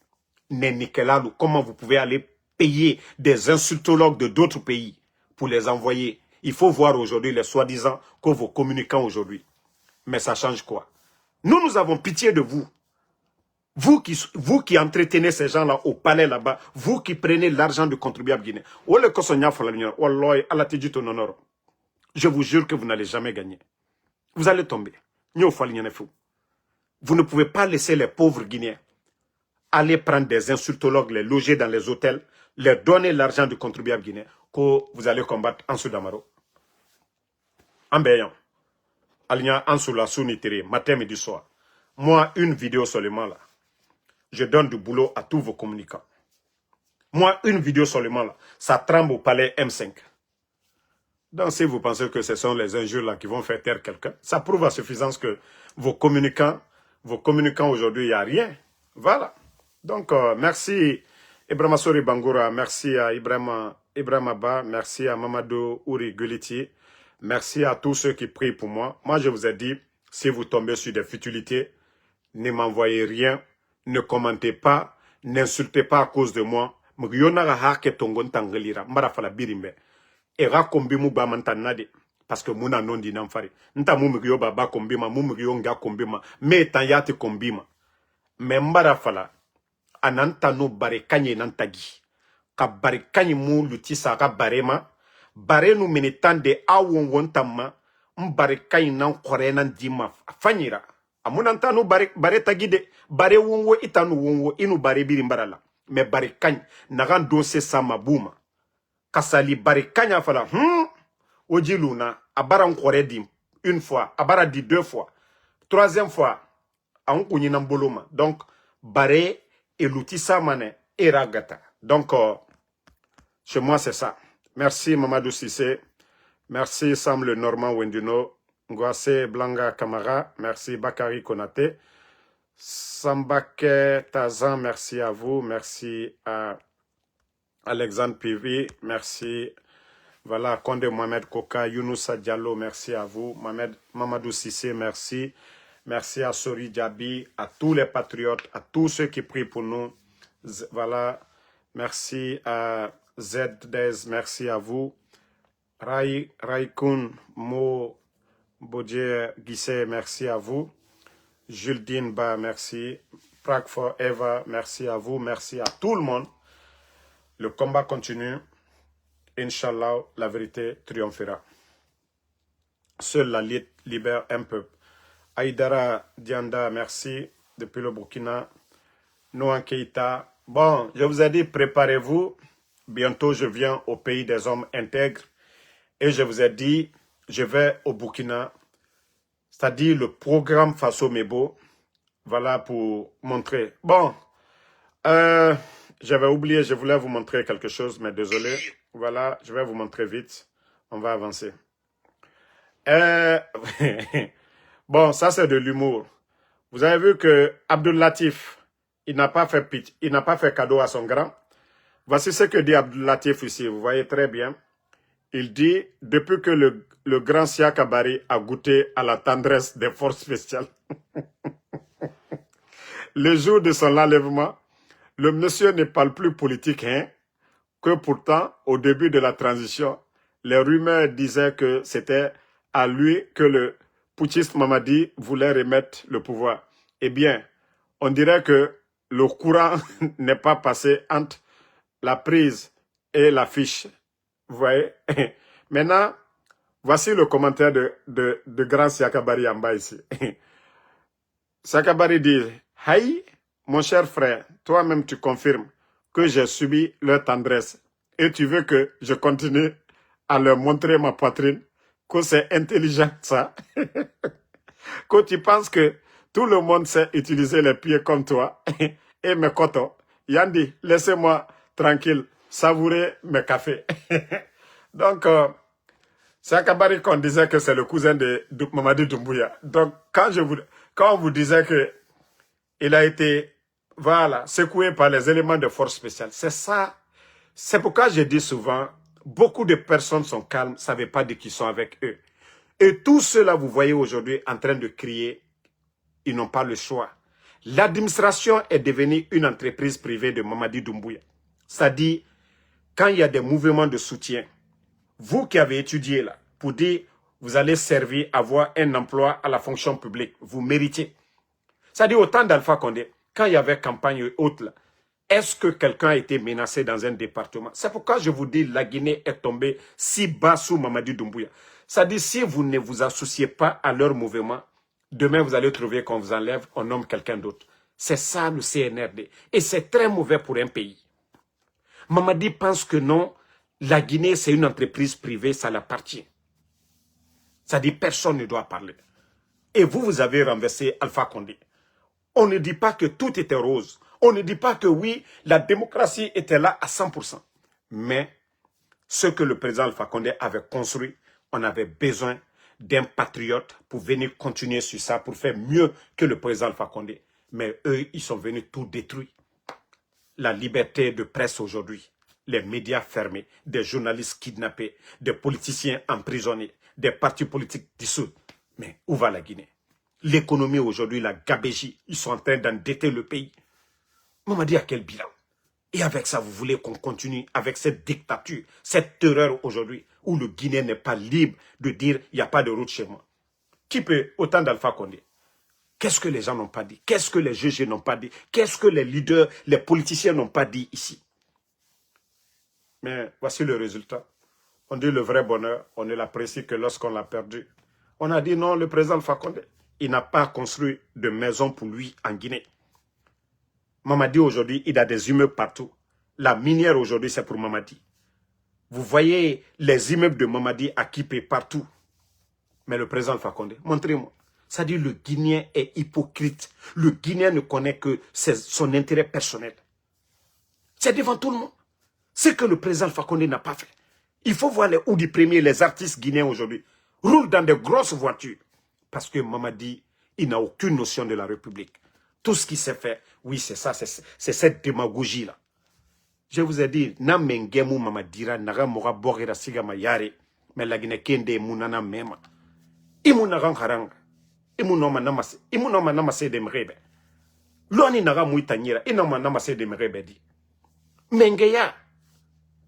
Nénikelalo, comment vous pouvez aller payer des insultologues de d'autres pays pour les envoyer? Il faut voir aujourd'hui les soi-disant que vos communicants aujourd'hui. Mais ça change quoi? Nous avons pitié de vous. Vous qui entretenez ces gens-là au palais là-bas, vous qui prenez l'argent du contribuable guinéen. Je vous jure que vous n'allez jamais gagner. Vous allez tomber. Vous ne pouvez pas laisser les pauvres Guinéens aller prendre des insultologues, les loger dans les hôtels, leur donner l'argent du contribuable guinéen que vous allez combattre Ansou Damaro. Ambéyan. Aligna Ansou la sounitéré, matin, midi, soir. Moi, une vidéo seulement là. Je donne du boulot à tous vos communicants. Moi, une vidéo seulement là. Ça tremble au palais M5. Donc, si vous pensez que ce sont les injures là qui vont faire taire quelqu'un, ça prouve à suffisance que vos communicants aujourd'hui, il n'y a rien. Voilà. Donc, merci Ibrahima Sori Bangoura, merci à Ibrahima Abba, merci à Mamadou Ouri Guliti, merci à tous ceux qui prient pour moi. Moi, je vous ai dit, si vous tombez sur des futilités, ne m'envoyez rien, ne commentez pas, n'insultez pas à cause de moi. Era kombi mu ba mantanade parce que muna non di namfari nta mu mugyo baba kombi ma mu mugyo nga kombi ma me tanyati kombi ma me mbara fala ananta no bare kanye nantagi ka bare kanye mu lutisa ka barema bare nu minitande awon wontamma mbare kanye nan kore nan dima fanyira amunanta no bare tagide bare wonwo itanu wonwo inu bare biri mbarala me bare kanye nagan dose sama buma Kasali bari kanya fala oji luna abara nkore di une fois abara di 2 fois 3e fois an kunyi namboloma donc bare et l'outissa mané et ragata donc chez moi c'est ça. Merci Mamadou Sissé, merci Sam le Normand Wendino, Ngwase Blanga Kamara, merci Bakari Konate, Sambake Tazan, merci à vous, merci à Alexandre Pivi, merci. Voilà, Konde Mohamed Koka, Younoussa Diallo, merci à vous. Mamadou Sissé, merci. Merci à Sori Diaby, à tous les patriotes, à tous ceux qui prient pour nous. Voilà, merci à ZDez, merci à vous. Raikun Bodier Guissé, merci à vous. Jules Ba, merci. Prague for Eva, merci à vous. Merci à tout le monde. Le combat continue. Inch'Allah, la vérité triomphera. Seule la lutte libère un peuple. Aïdara Dianda, merci. Depuis le Burkina. Noan Keita. Bon, je vous ai dit, préparez-vous. Bientôt, je viens au pays des hommes intègres. Et je vous ai dit, je vais au Burkina. C'est-à-dire le programme Faso Mebo. Voilà pour montrer. Bon, j'avais oublié, je voulais vous montrer quelque chose, mais désolé. Voilà, je vais vous montrer vite. On va avancer. Bon, ça c'est de l'humour. Vous avez vu que Abdul Latif, il n'a pas fait cadeau à son grand. Voici ce que dit Abdul Latif ici, vous voyez très bien. Il dit, depuis que le grand Siaka Bari a goûté à la tendresse des forces spéciales, le jour de son enlèvement, le monsieur ne parle plus politique, hein, que pourtant, au début de la transition, les rumeurs disaient que c'était à lui que le putschiste Mamadi voulait remettre le pouvoir. Eh bien, on dirait que le courant n'est pas passé entre la prise et l'affiche. Vous voyez? Maintenant, voici le commentaire de grand Siaka Bari en bas ici. Siaka Bari dit, « Haï, mon cher frère, toi-même tu confirmes que j'ai subi leur tendresse et tu veux que je continue à leur montrer ma poitrine, que c'est intelligent ça, que tu penses que tout le monde sait utiliser les pieds comme toi et mes cotons. Yandi, laissez-moi tranquille, savourer mes cafés. » Donc, c'est Kabari qu'on disait que c'est le cousin de Mamadi Doumbouya. Donc, quand on vous disait que il a été, voilà, secoué par les éléments de force spéciale, c'est ça. C'est pourquoi je dis souvent, beaucoup de personnes sont calmes, ne savent pas de qui sont avec eux. Et tous ceux-là, vous voyez aujourd'hui en train de crier, ils n'ont pas le choix. L'administration est devenue une entreprise privée de Mamadi Doumbouya. C'est-à-dire, quand il y a des mouvements de soutien, vous qui avez étudié là, pour dire, vous allez servir, avoir un emploi à la fonction publique, vous méritez. C'est-à-dire, au temps d'Alpha Condé, quand il y avait campagne et autres là, est-ce que quelqu'un a été menacé dans un département? C'est pourquoi je vous dis, la Guinée est tombée si bas sous Mamadi Doumbouya. C'est-à-dire, si vous ne vous associez pas à leur mouvement, demain vous allez trouver qu'on vous enlève, on nomme quelqu'un d'autre. C'est ça le CNRD. Et c'est très mauvais pour un pays. Mamadi pense que non, la Guinée c'est une entreprise privée, ça l'appartient. C'est-à-dire, personne ne doit parler. Et vous avez renversé Alpha Condé. On ne dit pas que tout était rose. On ne dit pas que oui, la démocratie était là à 100%. Mais ce que le président Alpha Condé avait construit, on avait besoin d'un patriote pour venir continuer sur ça, pour faire mieux que le président Alpha Condé. Mais eux, ils sont venus tout détruire. La liberté de presse aujourd'hui, les médias fermés, des journalistes kidnappés, des politiciens emprisonnés, des partis politiques dissous. Mais où va la Guinée? L'économie aujourd'hui, la gabégie, ils sont en train d'endetter le pays. Mamadi a quel bilan? Et avec ça, vous voulez qu'on continue avec cette dictature, cette terreur aujourd'hui, où le Guinéen n'est pas libre de dire il n'y a pas de route chez moi. Qui peut, autant d'Alpha Condé? Qu'est-ce que les gens n'ont pas dit? Qu'est-ce que les juges n'ont pas dit? Qu'est-ce que les leaders, les politiciens n'ont pas dit ici? Mais voici le résultat. On dit le vrai bonheur, on ne l'apprécie que lorsqu'on l'a perdu. On a dit non, le président Alpha Condé, il n'a pas construit de maison pour lui en Guinée. Mamadi aujourd'hui, il a des immeubles partout. La minière aujourd'hui, c'est pour Mamadi. Vous voyez les immeubles de Mamadi équipés partout. Mais le président Alpha Condé, montrez-moi. C'est-à-dire le Guinéen est hypocrite. Le Guinéen ne connaît que son intérêt personnel. C'est devant tout le monde. Ce que le président Alpha Condé n'a pas fait. Il faut voir les Oudi premiers, les artistes guinéens aujourd'hui, roulent dans de grosses voitures. Parce que Mamadi, il n'a aucune notion de la République. Tout ce qui s'est fait, oui, c'est ça, c'est cette démagogie-là. Je vous ai dit, na mengemu Mamadira, naga moga borira siga mayare, mais la Guinée kende munana mema. Imu naga haranga, imu noma namase de mrebe. Loni naga muitanyira, inoma namase de mrebe di.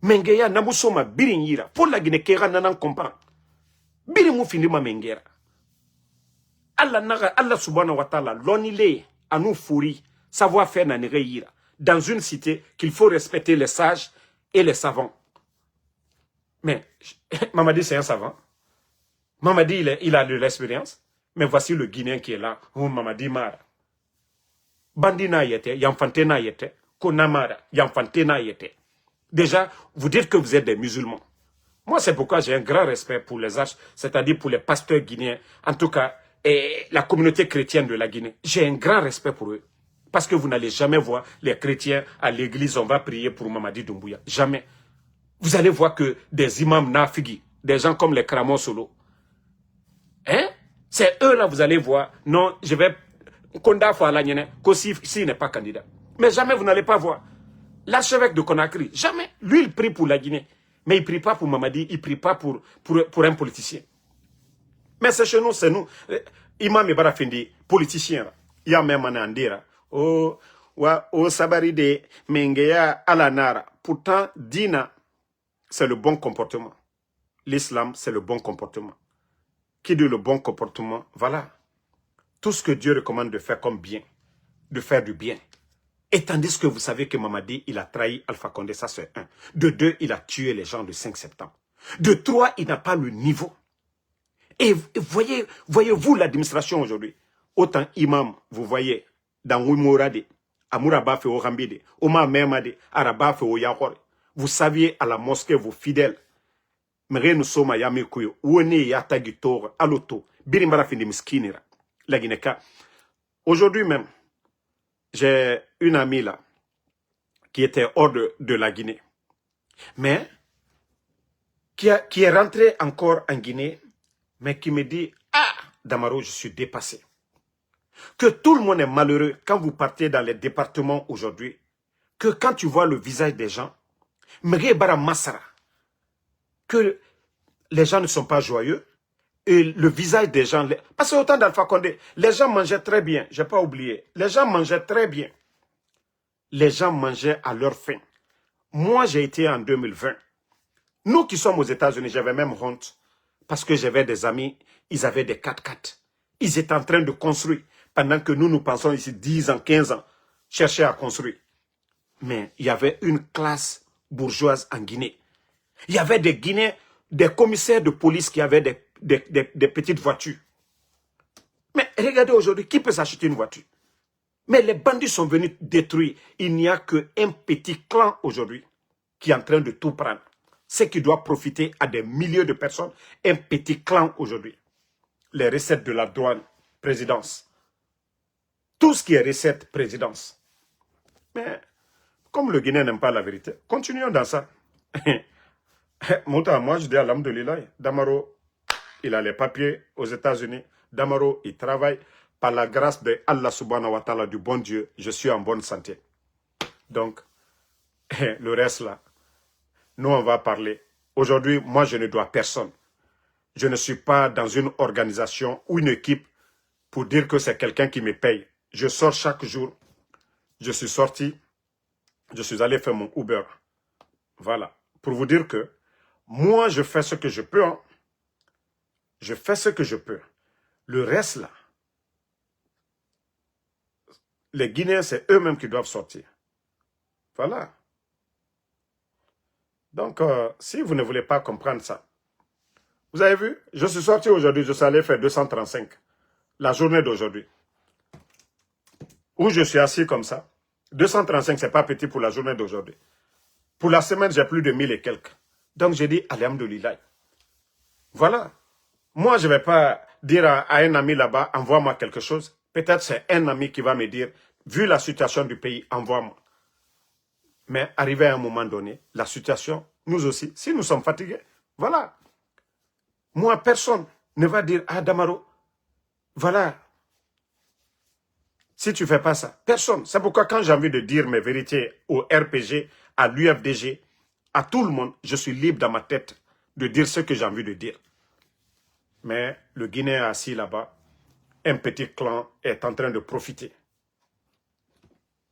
Mengeya namusoma birinyira, pour la Guinée kera nanan comprend. Birimu finima mengera. Allah subhanahu wa ta'ala, l'onilé, à nous fourri, savoir-faire nanireyira, dans une cité qu'il faut respecter les sages et les savants. Mais, Mamadi, c'est un savant. Mamadi, il a de l'expérience. Mais voici le Guinéen qui est là. Oh, Mamadi Mara. Bandina yete, Yamfantena yete, Konamara, Yamfantena yete. Déjà, vous dites que vous êtes des musulmans. Moi, c'est pourquoi j'ai un grand respect pour les arches, c'est-à-dire pour les pasteurs guinéens, en tout cas, et la communauté chrétienne de la Guinée. J'ai un grand respect pour eux. Parce que vous n'allez jamais voir les chrétiens à l'église, on va prier pour Mamadi Doumbouya. Jamais. Vous allez voir que des imams nafigi, des gens comme les Kramon Solo, hein? C'est eux là, vous allez voir. Non, je vais Konda Fala Kossi n'est pas candidat. Mais jamais vous n'allez pas voir. L'archevêque de Conakry, jamais. Lui, il prie pour la Guinée. Mais il ne prie pas pour Mamadi, il ne prie pas pour un politicien. Mais c'est chez nous, c'est nous. Imam Ibara Fendi, politicien. Il y a même un andira. Oh, Sabaride, Mengeya, Alanara. Pourtant, Dina, c'est le bon comportement. L'islam, c'est le bon comportement. Qui dit le bon comportement? Voilà. Tout ce que Dieu recommande de faire comme bien, de faire du bien. Et tandis que vous savez que Mamadi, il a trahi Alpha Condé, ça c'est un. De deux, il a tué les gens le 5 septembre. De trois, il n'a pas le niveau. Et voyez-vous l'administration aujourd'hui. Autant imam, vous voyez, dans Wimorade, Amouraba fait au Rambide, Oma Memade, Araba fait au Yahor. Vous saviez à la mosquée, vos fidèles, mais nous sommes à Yamekuyo, Ouene Yatagitor, Aloto, Birimbara Findi Miskinira, la Guineka. Aujourd'hui même, j'ai une amie là, qui était hors de la Guinée, mais qui est rentrée encore en Guinée, mais qui me dit, ah, Damaro, je suis dépassé. Que tout le monde est malheureux quand vous partez dans les départements aujourd'hui, que quand tu vois le visage des gens, que les gens ne sont pas joyeux, et le visage des gens, parce que autant d'Alpha Condé, les gens mangeaient très bien, je n'ai pas oublié, les gens mangeaient très bien. Les gens mangeaient à leur faim. Moi, j'ai été en 2020. Nous qui sommes aux États-Unis, j'avais même honte, parce que j'avais des amis, ils avaient des 4x4. Ils étaient en train de construire, pendant que nous pensons ici 10 ans, 15 ans, chercher à construire. Mais il y avait une classe bourgeoise en Guinée. Il y avait des Guinéens, des commissaires de police qui avaient des petites voitures. Mais regardez aujourd'hui, qui peut s'acheter une voiture? Mais les bandits sont venus détruire. Il n'y a qu'un petit clan aujourd'hui qui est en train de tout prendre. Ce qui doit profiter à des milliers de personnes. Un petit clan aujourd'hui. Les recettes de la douane, présidence. Tout ce qui est recettes, présidence. Mais comme le Guinéen n'aime pas la vérité, continuons dans ça. Moi, je dis à l'Alhamdoulilah, Damaro, il a les papiers aux États-Unis. Damaro, il travaille. Par la grâce de Allah subhanahu wa ta'ala, du bon Dieu, je suis en bonne santé. Donc, le reste là, nous on va parler. Aujourd'hui, moi je ne dois personne. Je ne suis pas dans une organisation ou une équipe pour dire que c'est quelqu'un qui me paye. Je sors chaque jour. Je suis sorti. Je suis allé faire mon Uber. Voilà. Pour vous dire que moi je fais ce que je peux. Hein. Je fais ce que je peux. Le reste là, les Guinéens, c'est eux-mêmes qui doivent sortir. Voilà. Donc, si vous ne voulez pas comprendre ça, vous avez vu, je suis sorti aujourd'hui, je suis allé faire 235, la journée d'aujourd'hui. Où je suis assis comme ça. 235, c'est pas petit pour la journée d'aujourd'hui. Pour la semaine, j'ai plus de 1000 et quelques. Donc, j'ai dit, alhamdoulilah. Voilà. Moi, je ne vais pas dire à un ami là-bas, envoie-moi quelque chose. Peut-être c'est un ami qui va me dire, vu la situation du pays, envoie-moi. Mais arrivé à un moment donné, la situation, nous aussi, si nous sommes fatigués, voilà. Moi, personne ne va dire, ah Damaro, voilà. Si tu ne fais pas ça, personne. C'est pourquoi quand j'ai envie de dire mes vérités au RPG, à l'UFDG, à tout le monde, je suis libre dans ma tête de dire ce que j'ai envie de dire. Mais le Guinéen assis là-bas, un petit clan est en train de profiter.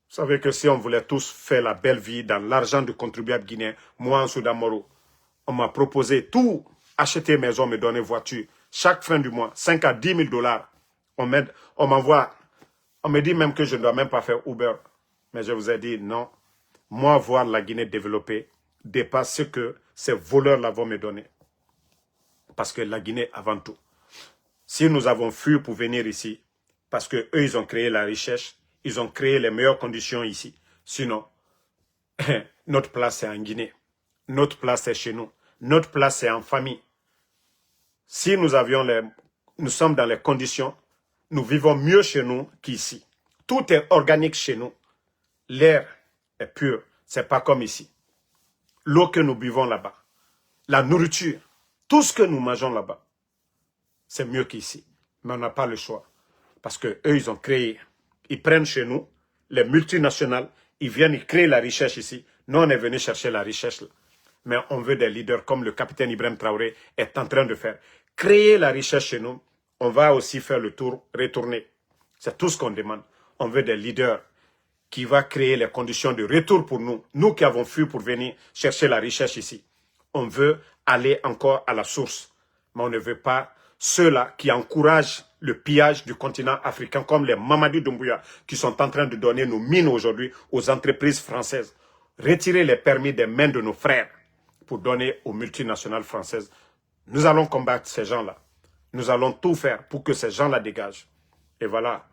Vous savez que si on voulait tous faire la belle vie dans l'argent du contribuable guinéen, moi en Soudan Moro, on m'a proposé tout, acheter maison, me donner voiture, chaque fin du mois, 5 à 10 000 $. On m'envoie, on me dit même que je ne dois même pas faire Uber. Mais je vous ai dit non. Moi, voir la Guinée développée dépasse ce que ces voleurs-là vont me donner. Parce que la Guinée avant tout. Si nous avons fui pour venir ici, parce qu'eux, ils ont créé la richesse, ils ont créé les meilleures conditions ici. Sinon, notre place c'est en Guinée. Notre place c'est chez nous. Notre place c'est en famille. Si nous sommes dans les conditions, nous vivons mieux chez nous qu'ici. Tout est organique chez nous. L'air est pur. C'est pas comme ici. L'eau que nous buvons là-bas, la nourriture, tout ce que nous mangeons là-bas, c'est mieux qu'ici. Mais on n'a pas le choix. Parce qu'eux, ils ont créé, ils prennent chez nous, les multinationales, ils viennent, ils créent la richesse ici. Nous, on est venu chercher la richesse là. Mais on veut des leaders comme le capitaine Ibrahim Traoré est en train de faire. Créer la richesse chez nous, on va aussi faire le tour, retourner. C'est tout ce qu'on demande. On veut des leaders qui vont créer les conditions de retour pour nous. Nous qui avons fui pour venir chercher la richesse ici. On veut aller encore à la source. Mais on ne veut pas ceux-là qui encouragent le pillage du continent africain comme les Mamadi Doumbouya qui sont en train de donner nos mines aujourd'hui aux entreprises françaises. Retirer les permis des mains de nos frères pour donner aux multinationales françaises. Nous allons combattre ces gens-là. Nous allons tout faire pour que ces gens-là dégagent. Et voilà.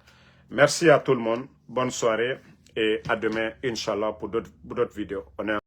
Merci à tout le monde. Bonne soirée et à demain, Inch'Allah, pour d'autres vidéos.